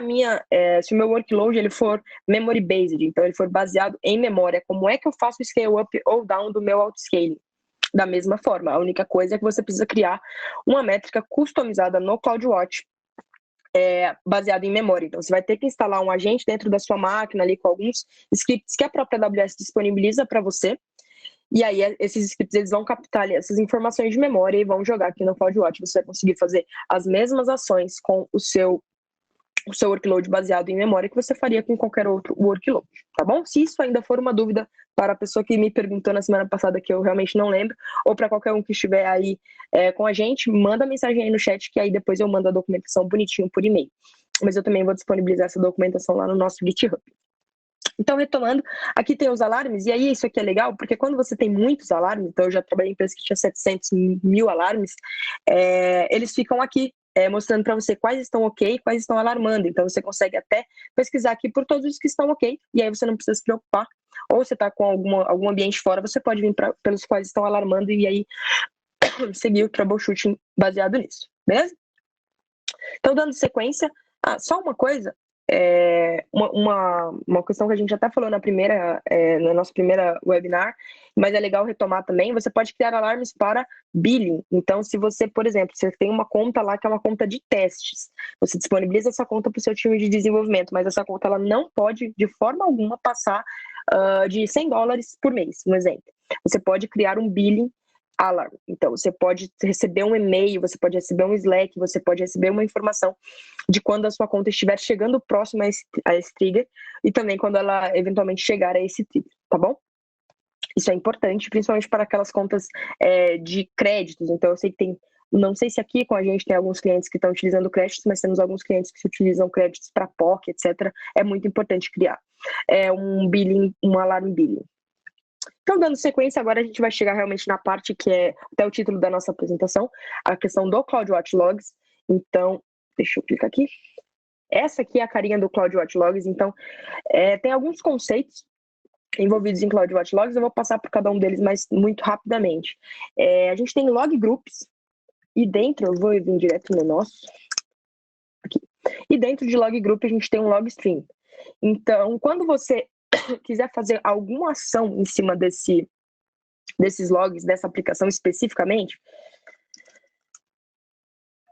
se o meu workload ele for memory-based, então ele for baseado em memória, como é que eu faço o scale up ou down do meu auto-scaling? Da mesma forma, a única coisa é que você precisa criar uma métrica customizada no CloudWatch baseada em memória. Então, você vai ter que instalar um agente dentro da sua máquina ali com alguns scripts que a própria AWS disponibiliza para você. E aí, esses scripts, eles vão captar ali essas informações de memória e vão jogar aqui no CloudWatch. Você vai conseguir fazer as mesmas ações com o seu workload baseado em memória que você faria com qualquer outro workload, tá bom? Se isso ainda for uma dúvida para a pessoa que me perguntou na semana passada, que eu realmente não lembro, ou para qualquer um que estiver aí com a gente, manda mensagem aí no chat, que aí depois eu mando a documentação bonitinho por e-mail. Mas eu também vou disponibilizar essa documentação lá no nosso GitHub. Então, retomando, aqui tem os alarmes, e aí isso aqui é legal, porque quando você tem muitos alarmes, então eu já trabalhei em empresa que tinha 700 mil alarmes, eles ficam aqui, mostrando para você quais estão ok e quais estão alarmando. Então, você consegue até pesquisar aqui por todos os que estão ok, e aí você não precisa se preocupar. Ou você está com algum ambiente fora, você pode vir pelos quais estão alarmando e aí seguir o troubleshooting baseado nisso, beleza? Então, dando sequência, só uma coisa, uma questão que a gente até falou na nossa primeira webinar, mas é legal retomar também, você pode criar alarmes para billing. Então, se você, por exemplo, você tem uma conta lá que é uma conta de testes, você disponibiliza essa conta para o seu time de desenvolvimento, mas essa conta ela não pode, de forma alguma, passar de $100 por mês, um exemplo. Você pode criar um billing alarm. Então, você pode receber um e-mail, você pode receber um Slack, você pode receber uma informação de quando a sua conta estiver chegando próximo a esse trigger e também quando ela eventualmente chegar a esse trigger, tá bom? Isso é importante, principalmente para aquelas contas de créditos. Então, eu sei que não sei se aqui com a gente tem alguns clientes que estão utilizando créditos, mas temos alguns clientes que utilizam créditos para POC, etc. É muito importante criar um billing, um alarme billing. Então, dando sequência, agora a gente vai chegar realmente na parte que é até o título da nossa apresentação, a questão do CloudWatch Logs. Então, deixa eu clicar aqui. Essa aqui é a carinha do CloudWatch Logs. Então, tem alguns conceitos envolvidos em CloudWatch Logs. Eu vou passar por cada um deles, mas muito rapidamente. A gente tem log groups, e dentro, eu vou vir direto no nosso, aqui. E dentro de log group, a gente tem um log stream. Então, quando você quiser fazer alguma ação em cima desses logs, dessa aplicação especificamente,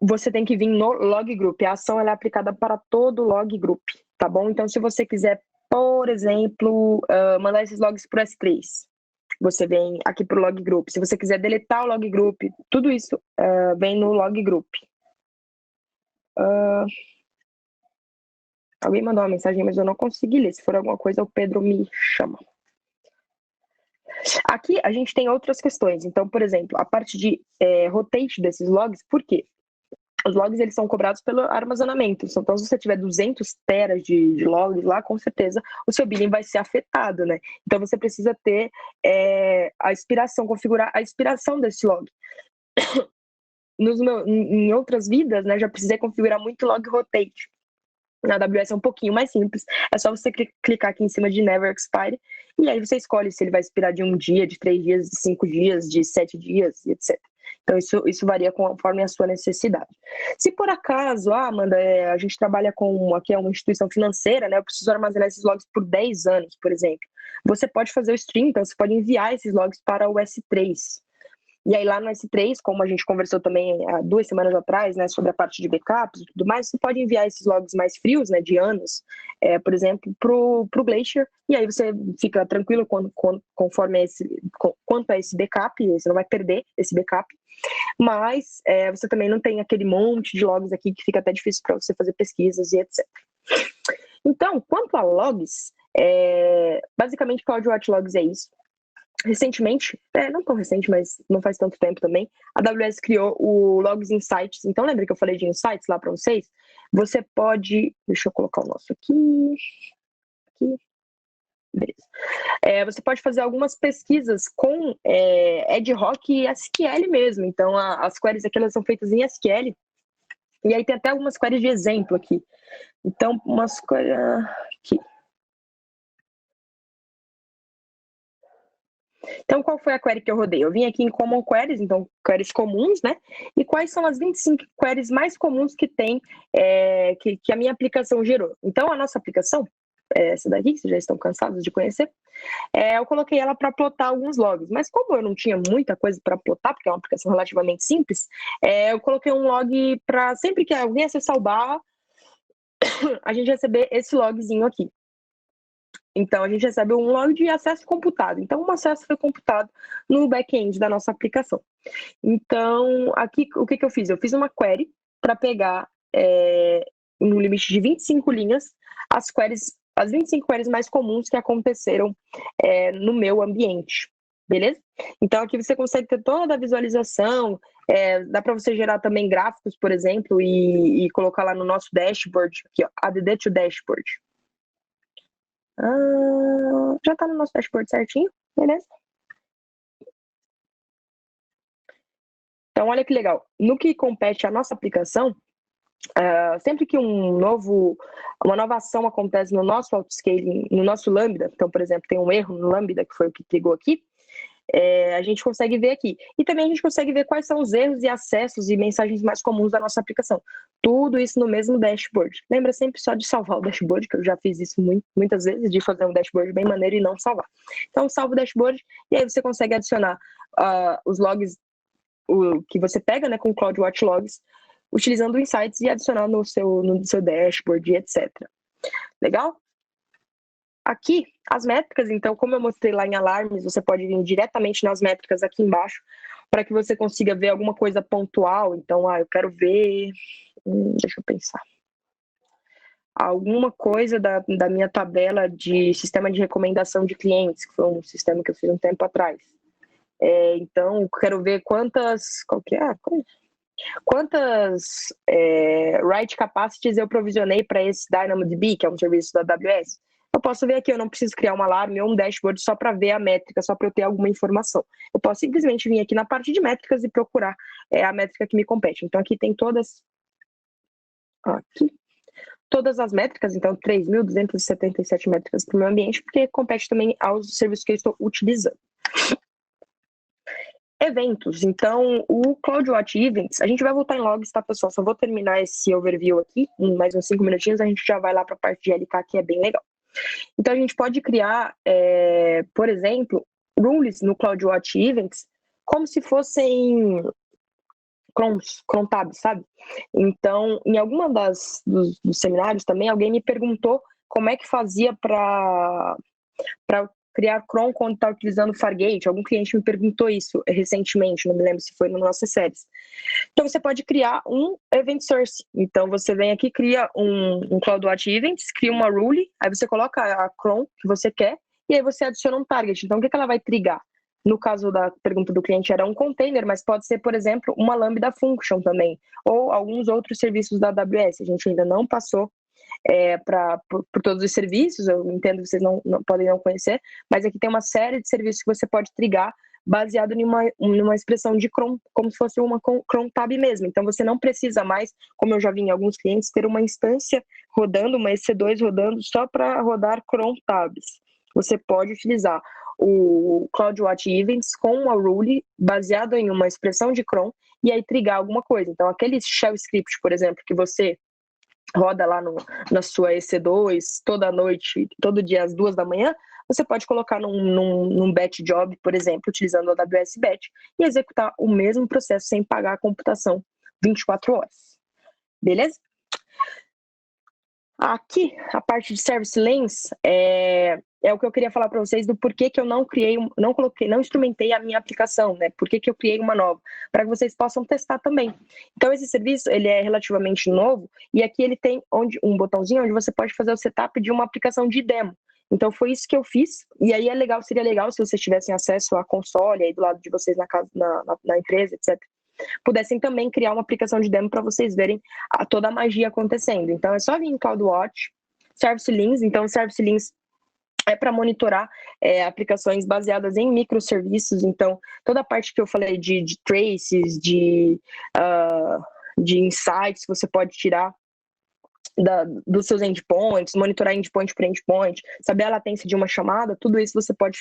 você tem que vir no log group. A ação ela é aplicada para todo log group, tá bom? Então, se você quiser, por exemplo, mandar esses logs para o S3, você vem aqui para o log group. Se você quiser deletar o log group, tudo isso vem no log group. Alguém mandou uma mensagem, mas eu não consegui ler. Se for alguma coisa, o Pedro me chama. Aqui a gente tem outras questões. Então, por exemplo, a parte de rotate desses logs, por quê? Os logs eles são cobrados pelo armazenamento. Então, se você tiver 200 teras de logs lá, com certeza o seu billing vai ser afetado, né? Então, você precisa ter a expiração, configurar a expiração desse log. Em outras vidas, né, já precisei configurar muito log rotate. Na AWS é um pouquinho mais simples. É só você clicar aqui em cima de Never Expire e aí você escolhe se ele vai expirar de 1 dia, de 3 dias, de 5 dias, de 7 dias, etc. Então, isso varia conforme a sua necessidade. Se por acaso, Amanda, a gente trabalha aqui é uma instituição financeira, né? Eu preciso armazenar esses logs por 10 anos, por exemplo. Você pode fazer o stream, então você pode enviar esses logs para o S3. E aí lá no S3, como a gente conversou também há 2 semanas atrás, né, sobre a parte de backups e tudo mais, você pode enviar esses logs mais frios, né, de anos, por exemplo, pro Glacier, e aí você fica tranquilo conforme quanto a esse backup, você não vai perder esse backup, mas você também não tem aquele monte de logs aqui que fica até difícil para você fazer pesquisas e etc. Então, quanto a logs, basicamente CloudWatch Logs é isso. Recentemente, não tão recente, mas não faz tanto tempo também, a AWS criou o Logs Insights. Então, lembra que eu falei de Insights lá para vocês? Você pode... Deixa eu colocar o nosso aqui. Beleza. Você pode fazer algumas pesquisas com ad hoc e SQL mesmo. Então, as queries aqui elas são feitas em SQL. E aí tem até algumas queries de exemplo aqui. Então, umas queries aqui. Então, qual foi a query que eu rodei? Eu vim aqui em Common Queries, então, queries comuns, né? E quais são as 25 queries mais comuns que tem, que a minha aplicação gerou? Então, a nossa aplicação, essa daqui, que vocês já estão cansados de conhecer, eu coloquei ela para plotar alguns logs. Mas como eu não tinha muita coisa para plotar, porque é uma aplicação relativamente simples, eu coloquei um log para sempre que alguém acessar o barra, a gente receber esse logzinho aqui. Então, a gente recebe um log de acesso computado. Então, um acesso foi computado no back-end da nossa aplicação. Então, aqui, o que eu fiz? Eu fiz uma query para pegar, no limite de 25 linhas, as 25 queries mais comuns que aconteceram no meu ambiente. Beleza? Então, aqui você consegue ter toda a visualização, dá para você gerar também gráficos, por exemplo, e colocar lá no nosso dashboard, aqui, ó, add to dashboard. Já está no nosso dashboard certinho, beleza? Então, olha que legal. No que compete à nossa aplicação, sempre que uma nova ação acontece no nosso autoscaling, no nosso Lambda, então, por exemplo, tem um erro no Lambda, que foi o que pegou aqui, a gente consegue ver aqui. E também a gente consegue ver quais são os erros e acessos e mensagens mais comuns da nossa aplicação. Tudo isso no mesmo dashboard. Lembra sempre só de salvar o dashboard, que eu já fiz isso muitas vezes, de fazer um dashboard bem maneiro e não salvar. Então, salva o dashboard e aí você consegue adicionar os logs que você pega, né, com o CloudWatch Logs, utilizando o Insights e adicionar no seu dashboard, etc. Legal? Aqui, as métricas, então, como eu mostrei lá em alarmes, você pode vir diretamente nas métricas aqui embaixo, para que você consiga ver alguma coisa pontual. Então, eu quero ver, deixa eu pensar, alguma coisa da minha tabela de sistema de recomendação de clientes, que foi um sistema que eu fiz um tempo atrás. Então, eu quero ver quantas write capacities eu provisionei para esse DynamoDB, que é um serviço da AWS. Eu posso ver aqui, eu não preciso criar um alarme ou um dashboard só para ver a métrica, só para eu ter alguma informação. Eu posso simplesmente vir aqui na parte de métricas e procurar a métrica que me compete. Então, aqui tem todas as métricas, então 3.277 métricas para o meu ambiente, porque compete também aos serviços que eu estou utilizando. Eventos, então o CloudWatch Events, a gente vai voltar em logs, tá, pessoal? Só vou terminar esse overview aqui, em mais uns 5 minutinhos, a gente já vai lá para a parte de LK, que é bem legal. Então a gente pode criar, por exemplo, rules no CloudWatch Events, como se fossem cron tabs, sabe? Então, em alguma dos seminários também, alguém me perguntou como é que fazia para criar cron quando está utilizando Fargate. Algum cliente me perguntou isso recentemente, não me lembro se foi nas nossas séries. Então, você pode criar um event source. Então, você vem aqui, cria um CloudWatch Events, cria uma rule, aí você coloca a cron que você quer, e aí você adiciona um target. Então, o que ela vai trigar? No caso da pergunta do cliente, era um container, mas pode ser, por exemplo, uma Lambda Function também, ou alguns outros serviços da AWS. A gente ainda não passou por todos os serviços, eu entendo que vocês não podem não conhecer, mas aqui tem uma série de serviços que você pode trigar baseado em uma expressão de cron, como se fosse uma cron tab mesmo. Então você não precisa mais, como eu já vi em alguns clientes, ter uma instância rodando, uma EC2 rodando só para rodar cron tabs. Você pode utilizar o CloudWatch Events com uma rule baseado em uma expressão de cron e aí trigar alguma coisa. Então aquele shell script, por exemplo, que você roda lá na sua EC2 toda noite, todo dia às 2 da manhã, você pode colocar num batch job, por exemplo, utilizando o AWS Batch e executar o mesmo processo sem pagar a computação 24 horas. Beleza? Aqui, a parte de Service Lanes é o que eu queria falar para vocês do porquê que eu não instrumentei a minha aplicação, né? Por que eu criei uma nova? Para que vocês possam testar também. Então, esse serviço, ele é relativamente novo e aqui ele tem um botãozinho onde você pode fazer o setup de uma aplicação de demo. Então, foi isso que eu fiz. E aí seria legal se vocês tivessem acesso à console aí do lado de vocês na casa, na empresa, etc. Pudessem também criar uma aplicação de demo para vocês verem toda a magia acontecendo. Então, é só vir em CloudWatch, Service Links. Então, Service Links é para monitorar aplicações baseadas em microserviços. Então, toda a parte que eu falei de traces, de insights, você pode tirar dos seus endpoints, monitorar endpoint por endpoint, saber a latência de uma chamada, tudo isso você pode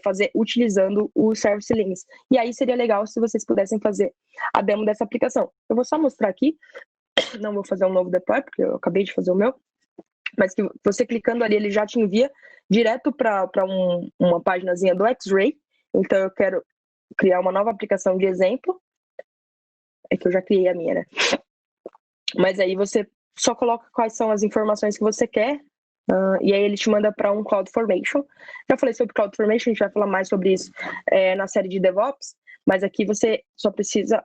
fazer utilizando o Service Links. E aí seria legal se vocês pudessem fazer a demo dessa aplicação. Eu vou só mostrar aqui, não vou fazer um novo deploy, porque eu acabei de fazer o meu, mas que você clicando ali, ele já te envia direto para uma paginazinha do X-Ray. Então eu quero criar uma nova aplicação de exemplo, é que eu já criei a minha, né? Mas aí você só coloca quais são as informações que você quer, E aí ele te manda para um CloudFormation. Já falei sobre CloudFormation, a gente vai falar mais sobre isso na série de DevOps, mas aqui você só precisa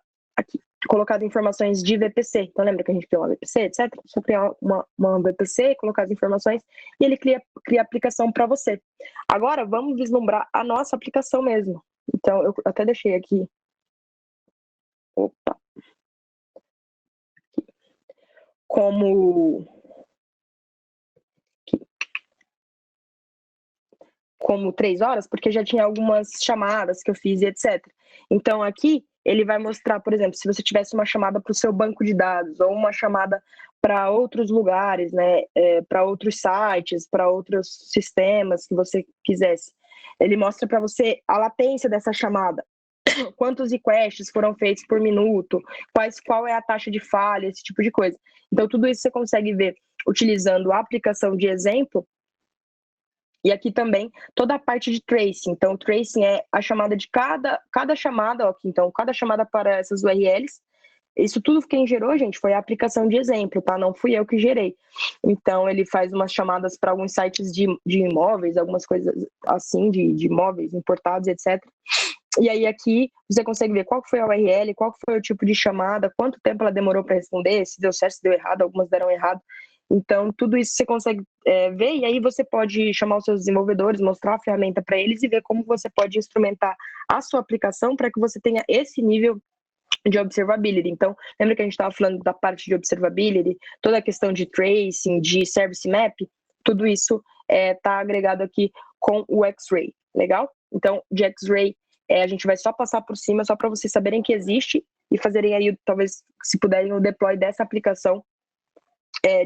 colocar as informações de VPC. Então lembra que a gente criou uma VPC, etc? Só criar uma VPC, colocar as informações e ele cria a aplicação para você. Agora vamos vislumbrar a nossa aplicação mesmo. Então eu até deixei aqui. Opa! Como 3 horas, porque já tinha algumas chamadas que eu fiz e etc. Então aqui ele vai mostrar, por exemplo, se você tivesse uma chamada para o seu banco de dados ou uma chamada para outros lugares, né, para outros sites, para outros sistemas que você quisesse. Ele mostra para você a latência dessa chamada, quantos requests foram feitos por minuto, qual é a taxa de falha, esse tipo de coisa. Então tudo isso você consegue ver utilizando a aplicação de exemplo. E aqui também toda a parte de tracing. Então, tracing é a chamada de cada chamada. Ó, então, cada chamada para essas URLs. Isso tudo quem gerou, gente, foi a aplicação de exemplo, tá? Não fui eu que gerei. Então, ele faz umas chamadas para alguns sites de imóveis, algumas coisas assim, de imóveis importados, etc. E aí aqui você consegue ver qual foi a URL, qual foi o tipo de chamada, quanto tempo ela demorou para responder, se deu certo, se deu errado, algumas deram errado. Então, tudo isso você consegue ver, e aí você pode chamar os seus desenvolvedores, mostrar a ferramenta para eles e ver como você pode instrumentar a sua aplicação para que você tenha esse nível de observability. Então, lembra que a gente estava falando da parte de observability, toda a questão de tracing, de service map, tudo isso está agregado aqui com o X-Ray, legal? Então, de X-Ray, a gente vai só passar por cima, só para vocês saberem que existe e fazerem aí, talvez, se puderem, o deploy dessa aplicação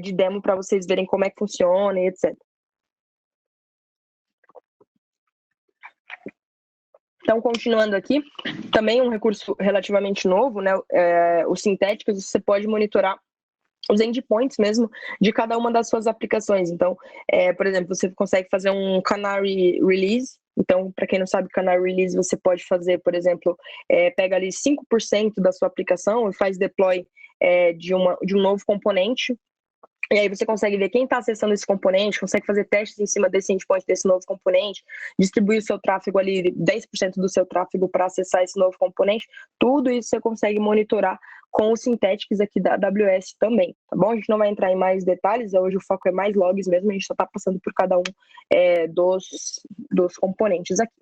de demo para vocês verem como é que funciona e etc. Então, continuando aqui, também um recurso relativamente novo, né? Os sintéticos, você pode monitorar os endpoints mesmo de cada uma das suas aplicações. Então, por exemplo, você consegue fazer um Canary Release. Então, para quem não sabe, Canary Release você pode fazer, por exemplo, pega ali 5% da sua aplicação e faz deploy de um novo componente. E aí você consegue ver quem está acessando esse componente, consegue fazer testes em cima desse endpoint, desse novo componente, distribuir o seu tráfego ali, 10% do seu tráfego para acessar esse novo componente. Tudo isso você consegue monitorar com os Synthetics aqui da AWS também, tá bom? A gente não vai entrar em mais detalhes, hoje o foco é mais logs mesmo, a gente só está passando por cada um dos componentes aqui.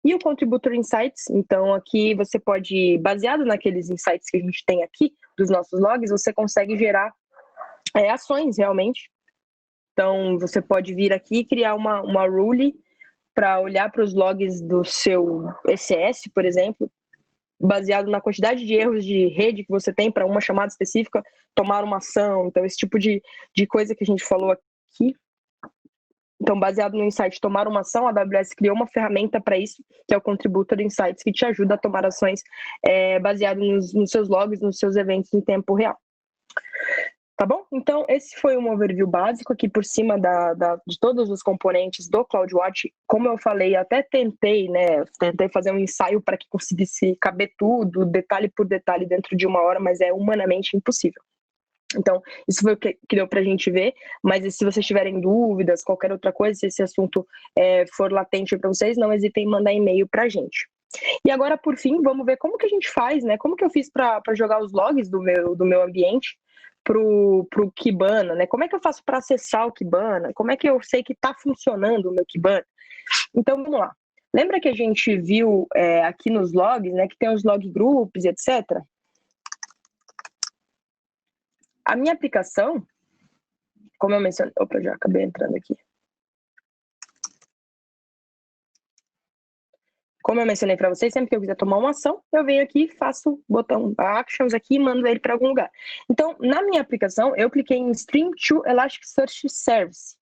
E o Contributor Insights, então aqui você pode, baseado naqueles insights que a gente tem aqui, dos nossos logs, você consegue gerar ações realmente. Então você pode vir aqui e criar uma rule para olhar para os logs do seu ECS, por exemplo, baseado na quantidade de erros de rede que você tem para uma chamada específica, tomar uma ação. Então esse tipo de coisa que a gente falou aqui. Então, baseado no insight tomar uma ação, a AWS criou uma ferramenta para isso, que é o Contributor Insights, que te ajuda a tomar ações baseado nos seus logs, nos seus eventos em tempo real. Tá bom? Então, esse foi um overview básico aqui por cima de todos os componentes do CloudWatch. Como eu falei, até tentei fazer um ensaio para que conseguisse caber tudo, detalhe por detalhe, dentro de 1 hora, mas é humanamente impossível. Então, isso foi o que deu para a gente ver, mas se vocês tiverem dúvidas, qualquer outra coisa, se esse assunto for latente para vocês, não hesitem em mandar e-mail para a gente. E agora, por fim, vamos ver como que a gente faz, né? Como que eu fiz para jogar os logs do meu ambiente pro Kibana, né? Como é que eu faço para acessar o Kibana? Como é que eu sei que está funcionando o meu Kibana? Então, vamos lá. Lembra que a gente viu aqui nos logs, né, que tem os log groups, etc. A minha aplicação, como eu mencionei... Opa, já acabei entrando aqui. Como eu mencionei para vocês, sempre que eu quiser tomar uma ação, eu venho aqui, faço o botão Actions aqui e mando ele para algum lugar. Então, na minha aplicação, eu cliquei em Stream to Elasticsearch Service.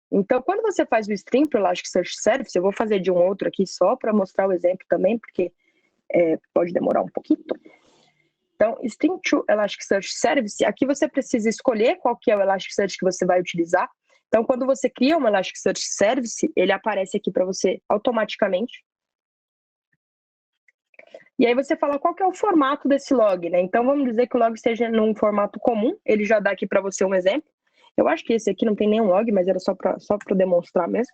Então, quando você faz o Stream para o Elasticsearch Service, eu vou fazer de um outro aqui só para mostrar o exemplo também, porque pode demorar um pouquinho. Então, Stream to Elasticsearch Service, aqui você precisa escolher qual que é o Elasticsearch que você vai utilizar. Então, quando você cria um Elasticsearch Service, ele aparece aqui para você automaticamente. E aí você fala qual que é o formato desse log, né? Então, vamos dizer que o log esteja num formato comum, ele já dá aqui para você um exemplo. Eu acho que esse aqui não tem nenhum log, mas era só para demonstrar mesmo.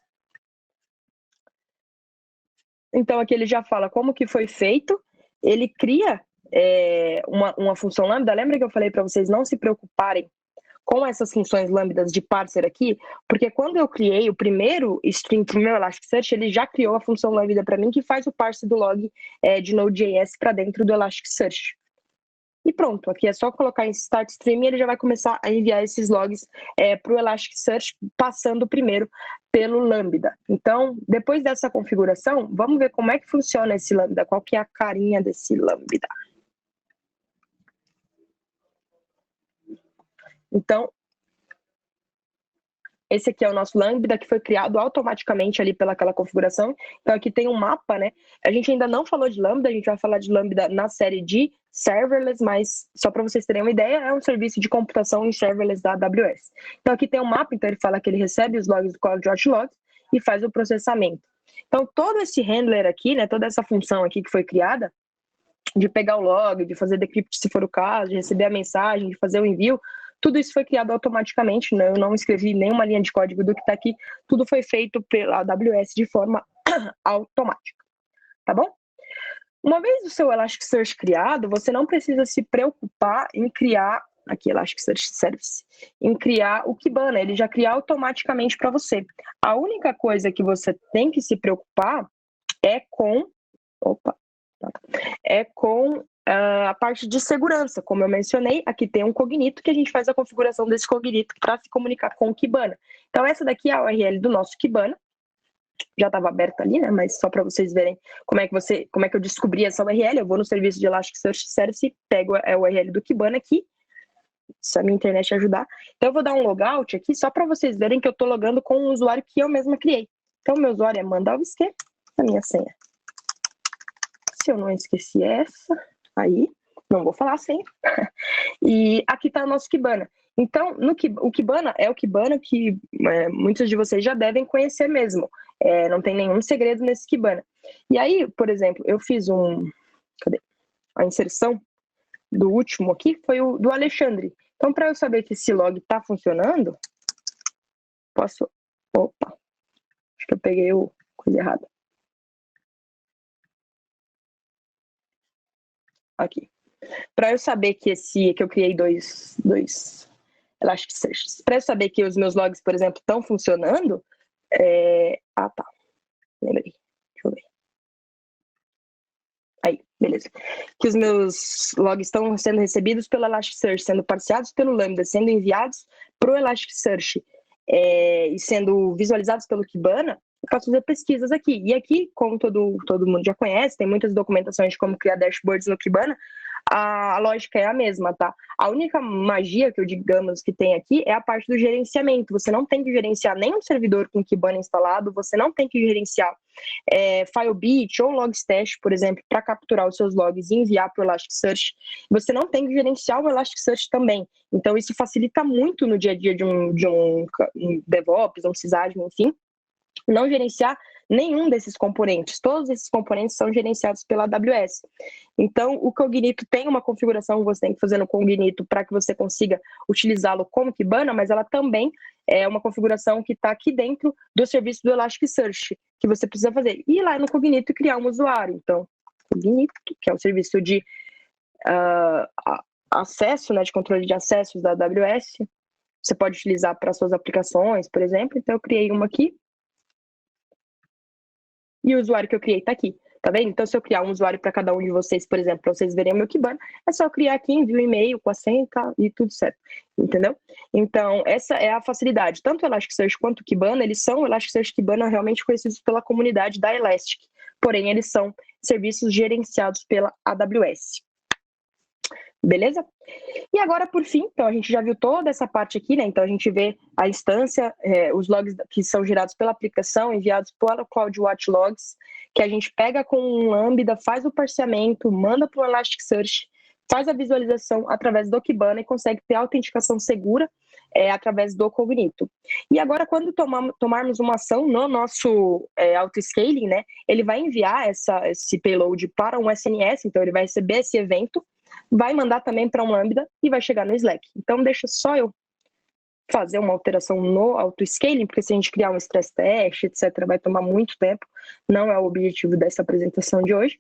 Então aqui ele já fala como que foi feito, ele cria uma função lambda. Lembra que eu falei para vocês não se preocuparem com essas funções lambdas de parser aqui, porque quando eu criei o primeiro string para o meu Elasticsearch, ele já criou a função lambda para mim que faz o parse do log de Node.js para dentro do Elasticsearch. E pronto, aqui é só colocar em Start Stream e ele já vai começar a enviar esses logs para o Elasticsearch, passando primeiro pelo Lambda. Então, depois dessa configuração, vamos ver como é que funciona esse Lambda, qual que é a carinha desse Lambda. Então, esse aqui é o nosso Lambda, que foi criado automaticamente ali pelaquela configuração. Então, aqui tem um mapa, né? A gente ainda não falou de Lambda, a gente vai falar de Lambda na série de serverless, mas só para vocês terem uma ideia, é um serviço de computação em serverless da AWS. Então, aqui tem um mapa, então ele fala que ele recebe os logs do CloudWatch Logs e faz o processamento. Então, todo esse handler aqui, né? Toda essa função aqui que foi criada, de pegar o log, de fazer decrypt se for o caso, de receber a mensagem, de fazer o envio, tudo isso foi criado automaticamente, né? Eu não escrevi nenhuma linha de código do que está aqui, tudo foi feito pela AWS de forma automática, tá bom? Uma vez o seu Elasticsearch criado, você não precisa se preocupar em criar, aqui Elasticsearch Service, em criar o Kibana, ele já cria automaticamente para você. A única coisa que você tem que se preocupar é com a parte de segurança. Como eu mencionei, aqui tem um cognito que a gente faz a configuração desse cognito para se comunicar com o Kibana. Então, essa daqui é a URL do nosso Kibana. Já estava aberta ali, né? Mas só para vocês verem como é que eu descobri essa URL. Eu vou no serviço de Elasticsearch Service, pego a URL do Kibana aqui, se a minha internet ajudar. Então, eu vou dar um logout aqui, só para vocês verem que eu estou logando com um usuário que eu mesma criei. Então, meu usuário é Mandalvski, a minha senha. Se eu não esqueci essa, aí, não vou falar sem. E aqui está o nosso Kibana. Então, o Kibana é o Kibana que muitos de vocês já devem conhecer mesmo. Não tem nenhum segredo nesse Kibana. E aí, por exemplo, eu fiz a inserção do último aqui, foi o do Alexandre. Então, para eu saber que esse log está funcionando, posso... Opa, acho que eu peguei a coisa errada. Aqui. Para eu saber que eu criei dois Elasticsearch. Para eu saber que os meus logs, por exemplo, estão funcionando, tá. Lembrei. Deixa eu ver. Aí, beleza. Que os meus logs estão sendo recebidos pelo Elasticsearch, sendo parseados pelo Lambda, sendo enviados para o Elasticsearch e sendo visualizados pelo Kibana, eu posso fazer pesquisas aqui. E aqui, como todo mundo já conhece, tem muitas documentações de como criar dashboards no Kibana, a lógica é a mesma, tá? A única magia que eu digamos que tem aqui é a parte do gerenciamento. Você não tem que gerenciar nenhum servidor com Kibana instalado, você não tem que gerenciar Filebeat ou Logstash, por exemplo, para capturar os seus logs e enviar para o Elasticsearch. Você não tem que gerenciar o Elasticsearch também. Então, isso facilita muito no dia a dia de um DevOps, um sysadmin, enfim, não gerenciar nenhum desses componentes. Todos esses componentes são gerenciados pela AWS. Então, o Cognito tem uma configuração que você tem que fazer no Cognito para que você consiga utilizá-lo como Kibana, mas ela também é uma configuração que está aqui dentro do serviço do Elasticsearch, que você precisa fazer. Ir lá no Cognito e criar um usuário. Então, Cognito, que é o serviço de acesso, né, de controle de acessos da AWS, você pode utilizar para suas aplicações, por exemplo. Então, eu criei uma aqui. E o usuário que eu criei está aqui, tá vendo? Então, se eu criar um usuário para cada um de vocês, por exemplo, para vocês verem o meu Kibana, é só criar aqui, envio um e-mail com a senha e tudo certo, entendeu? Então, essa é a facilidade. Tanto o Elasticsearch quanto o Kibana, eles são Elasticsearch e Kibana realmente conhecidos pela comunidade da Elastic, porém, eles são serviços gerenciados pela AWS. Beleza? E agora, por fim, então a gente já viu toda essa parte aqui, né? Então a gente vê a instância, os logs que são gerados pela aplicação, enviados pela CloudWatch Logs, que a gente pega com um Lambda, faz o parseamento, manda para o Elasticsearch, faz a visualização através do Kibana e consegue ter autenticação segura através do Cognito. E agora, quando tomarmos uma ação no nosso auto-scaling, né? Ele vai enviar esse payload para um SNS, então ele vai receber esse evento, vai mandar também para um Lambda e vai chegar no Slack. Então, deixa só eu fazer uma alteração no auto-scaling, porque se a gente criar um stress test, etc., vai tomar muito tempo, não é o objetivo dessa apresentação de hoje.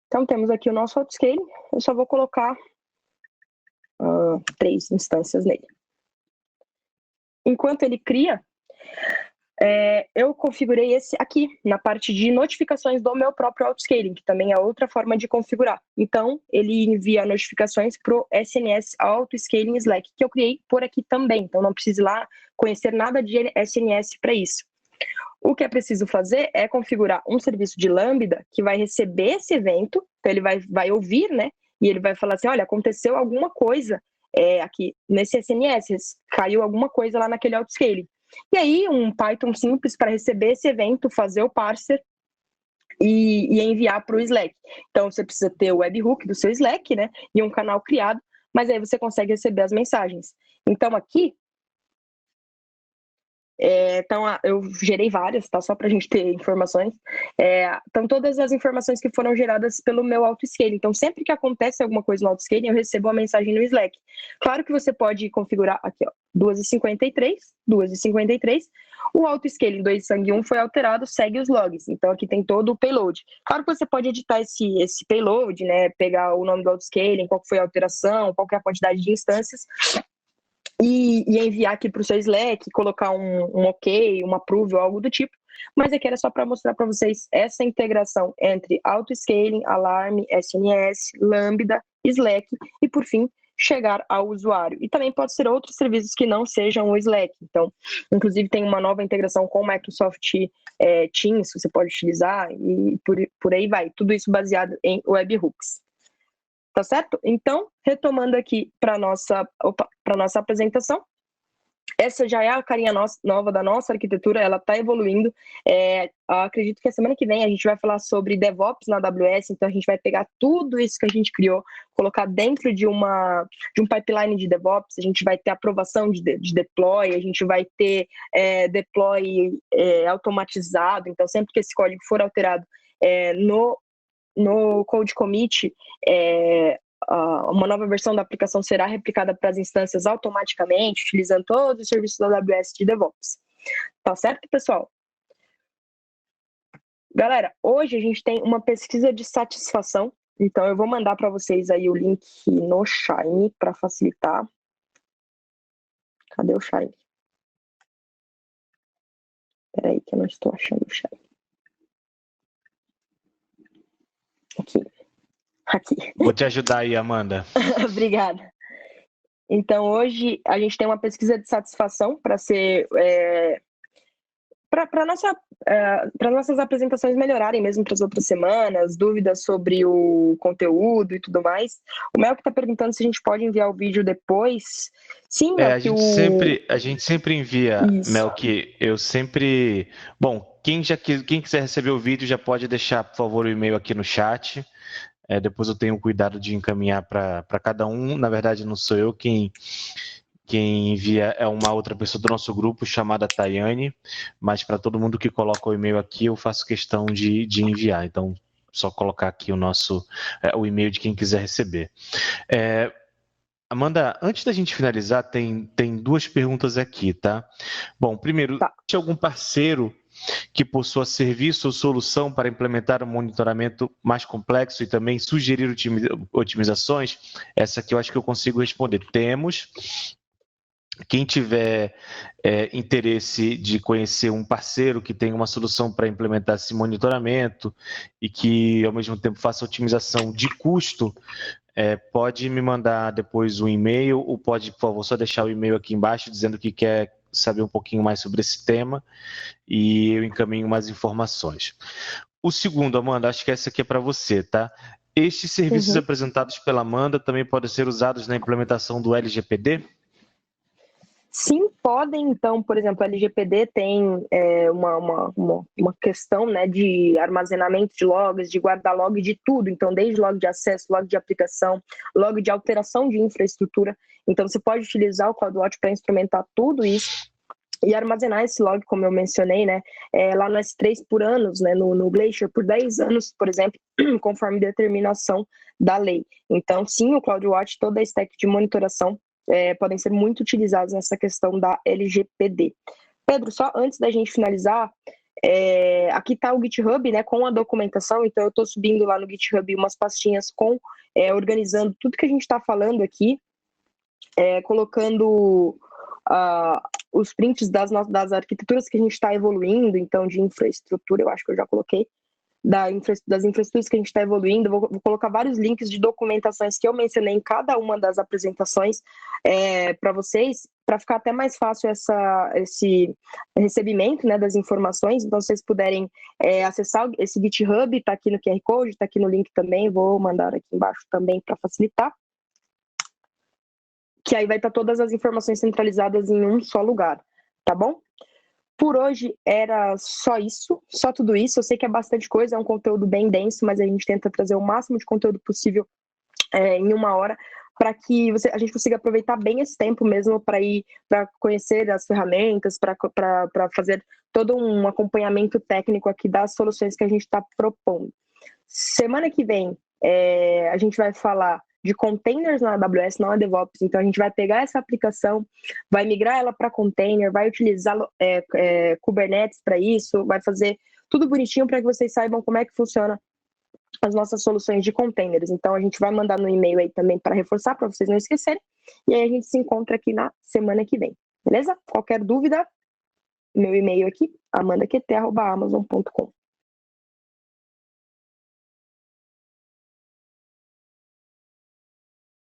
Então, temos aqui o nosso auto-scaling, eu só vou colocar 3 instâncias nele. Enquanto ele cria, eu configurei esse aqui, na parte de notificações do meu próprio auto-scaling, que também é outra forma de configurar. Então, ele envia notificações para o SNS Auto-Scaling Slack, que eu criei por aqui também. Então, não precisa ir lá conhecer nada de SNS para isso. O que é preciso fazer é configurar um serviço de Lambda que vai receber esse evento, então ele vai ouvir, né? E ele vai falar assim, olha, aconteceu alguma coisa aqui nesse SNS, caiu alguma coisa lá naquele auto-scaling. E aí, um Python simples para receber esse evento, fazer o parser e enviar para o Slack. Então, você precisa ter o webhook do seu Slack, né? E um canal criado, mas aí você consegue receber as mensagens. Então, aqui, então, eu gerei várias, tá? Só para a gente ter informações. Então, todas as informações que foram geradas pelo meu auto-scaling. Então, sempre que acontece alguma coisa no auto-scaling, eu recebo uma mensagem no Slack. Claro que você pode configurar aqui, ó, 2h53. O auto-scaling 2 sangue 1 foi alterado, segue os logs. Então, aqui tem todo o payload. Claro que você pode editar esse payload, né? Pegar o nome do auto-scaling, qual foi a alteração, qual que é a quantidade de instâncias. E enviar aqui para o seu Slack, colocar um OK, um approve ou algo do tipo. Mas aqui era só para mostrar para vocês essa integração entre auto-scaling, Alarm, SNS, Lambda, Slack e, por fim, chegar ao usuário. E também pode ser outros serviços que não sejam o Slack. Então, inclusive, tem uma nova integração com o Microsoft Teams, que você pode utilizar e por aí vai. Tudo isso baseado em webhooks. Tá certo? Então, retomando aqui para nossa apresentação, essa já é a carinha nova da nossa arquitetura, ela está evoluindo. Acredito que a semana que vem a gente vai falar sobre DevOps na AWS, então a gente vai pegar tudo isso que a gente criou, colocar dentro de um pipeline de DevOps, a gente vai ter aprovação de deploy, a gente vai ter deploy automatizado, então sempre que esse código for alterado no Code Commit, uma nova versão da aplicação será replicada para as instâncias automaticamente, utilizando todos os serviços da AWS de DevOps. Tá certo, pessoal? Galera, hoje a gente tem uma pesquisa de satisfação, então eu vou mandar para vocês aí o link no Shine para facilitar. Cadê o Shine? Peraí que eu não estou achando o Shine. Aqui. Vou te ajudar aí, Amanda. Obrigada. Então, hoje a gente tem uma pesquisa de satisfação para ser para nossas apresentações melhorarem mesmo para as outras semanas, dúvidas sobre o conteúdo e tudo mais. O Mel que está perguntando se a gente pode enviar o vídeo depois. Sim, Mel, a gente sempre envia, Isso. Mel, que eu sempre... Bom, quem quiser receber o vídeo já pode deixar, por favor, o e-mail aqui no chat. Depois eu tenho cuidado de encaminhar para cada um. Na verdade, não sou eu quem envia, é uma outra pessoa do nosso grupo chamada Tayane, mas para todo mundo que coloca o e-mail aqui, eu faço questão de enviar. Então, só colocar aqui o e-mail de quem quiser receber. Amanda, antes da gente finalizar, tem 2 perguntas aqui, tá? Bom, primeiro, tem algum parceiro que possua serviço ou solução para implementar um monitoramento mais complexo e também sugerir otimizações? Essa aqui eu acho que eu consigo responder. Temos. Quem tiver interesse de conhecer um parceiro que tem uma solução para implementar esse monitoramento e que, ao mesmo tempo, faça otimização de custo, pode me mandar depois um e-mail ou pode, por favor, só deixar o e-mail aqui embaixo dizendo que quer saber um pouquinho mais sobre esse tema e eu encaminho mais informações. O segundo, Amanda, acho que essa aqui é para você, tá? Estes serviços apresentados pela Amanda também podem ser usados na implementação do LGPD? Sim, podem. Então, por exemplo, a LGPD tem uma questão, né, de armazenamento de logs, de guardar log de tudo. Então, desde log de acesso, log de aplicação, log de alteração de infraestrutura. Então, você pode utilizar o CloudWatch para instrumentar tudo isso e armazenar esse log, como eu mencionei, né, lá no S3 por anos, né, no Glacier por 10 anos, por exemplo, conforme determinação da lei. Então, sim, o CloudWatch, toda a stack de monitoração, podem ser muito utilizados nessa questão da LGPD. Pedro, só antes da gente finalizar, aqui está o GitHub, né, com a documentação, então eu estou subindo lá no GitHub umas pastinhas organizando tudo que a gente está falando aqui, colocando os prints das arquiteturas que a gente está evoluindo, então de infraestrutura, eu acho que eu já coloquei, das infraestruturas que a gente está evoluindo. Vou colocar vários links de documentações que eu mencionei em cada uma das apresentações para vocês, para ficar até mais fácil esse recebimento, né, das informações. Então, se vocês puderem acessar esse GitHub, está aqui no QR Code, está aqui no link também, vou mandar aqui embaixo também para facilitar, que aí vai estar todas as informações centralizadas em um só lugar, tá bom? Por hoje era só isso, só tudo isso. Eu sei que é bastante coisa, é um conteúdo bem denso, mas a gente tenta trazer o máximo de conteúdo possível em 1 hora, para que a gente consiga aproveitar bem esse tempo mesmo para conhecer as ferramentas, para fazer todo um acompanhamento técnico aqui das soluções que a gente está propondo. Semana que vem a gente vai falar de containers na AWS, não é DevOps. Então a gente vai pegar essa aplicação, vai migrar ela para container, vai utilizar Kubernetes para isso, vai fazer tudo bonitinho para que vocês saibam como é que funciona as nossas soluções de containers. Então a gente vai mandar no e-mail aí também para reforçar, para vocês não esquecerem. E aí a gente se encontra aqui na semana que vem. Beleza? Qualquer dúvida, meu e-mail aqui, amandaQT@amazon.com.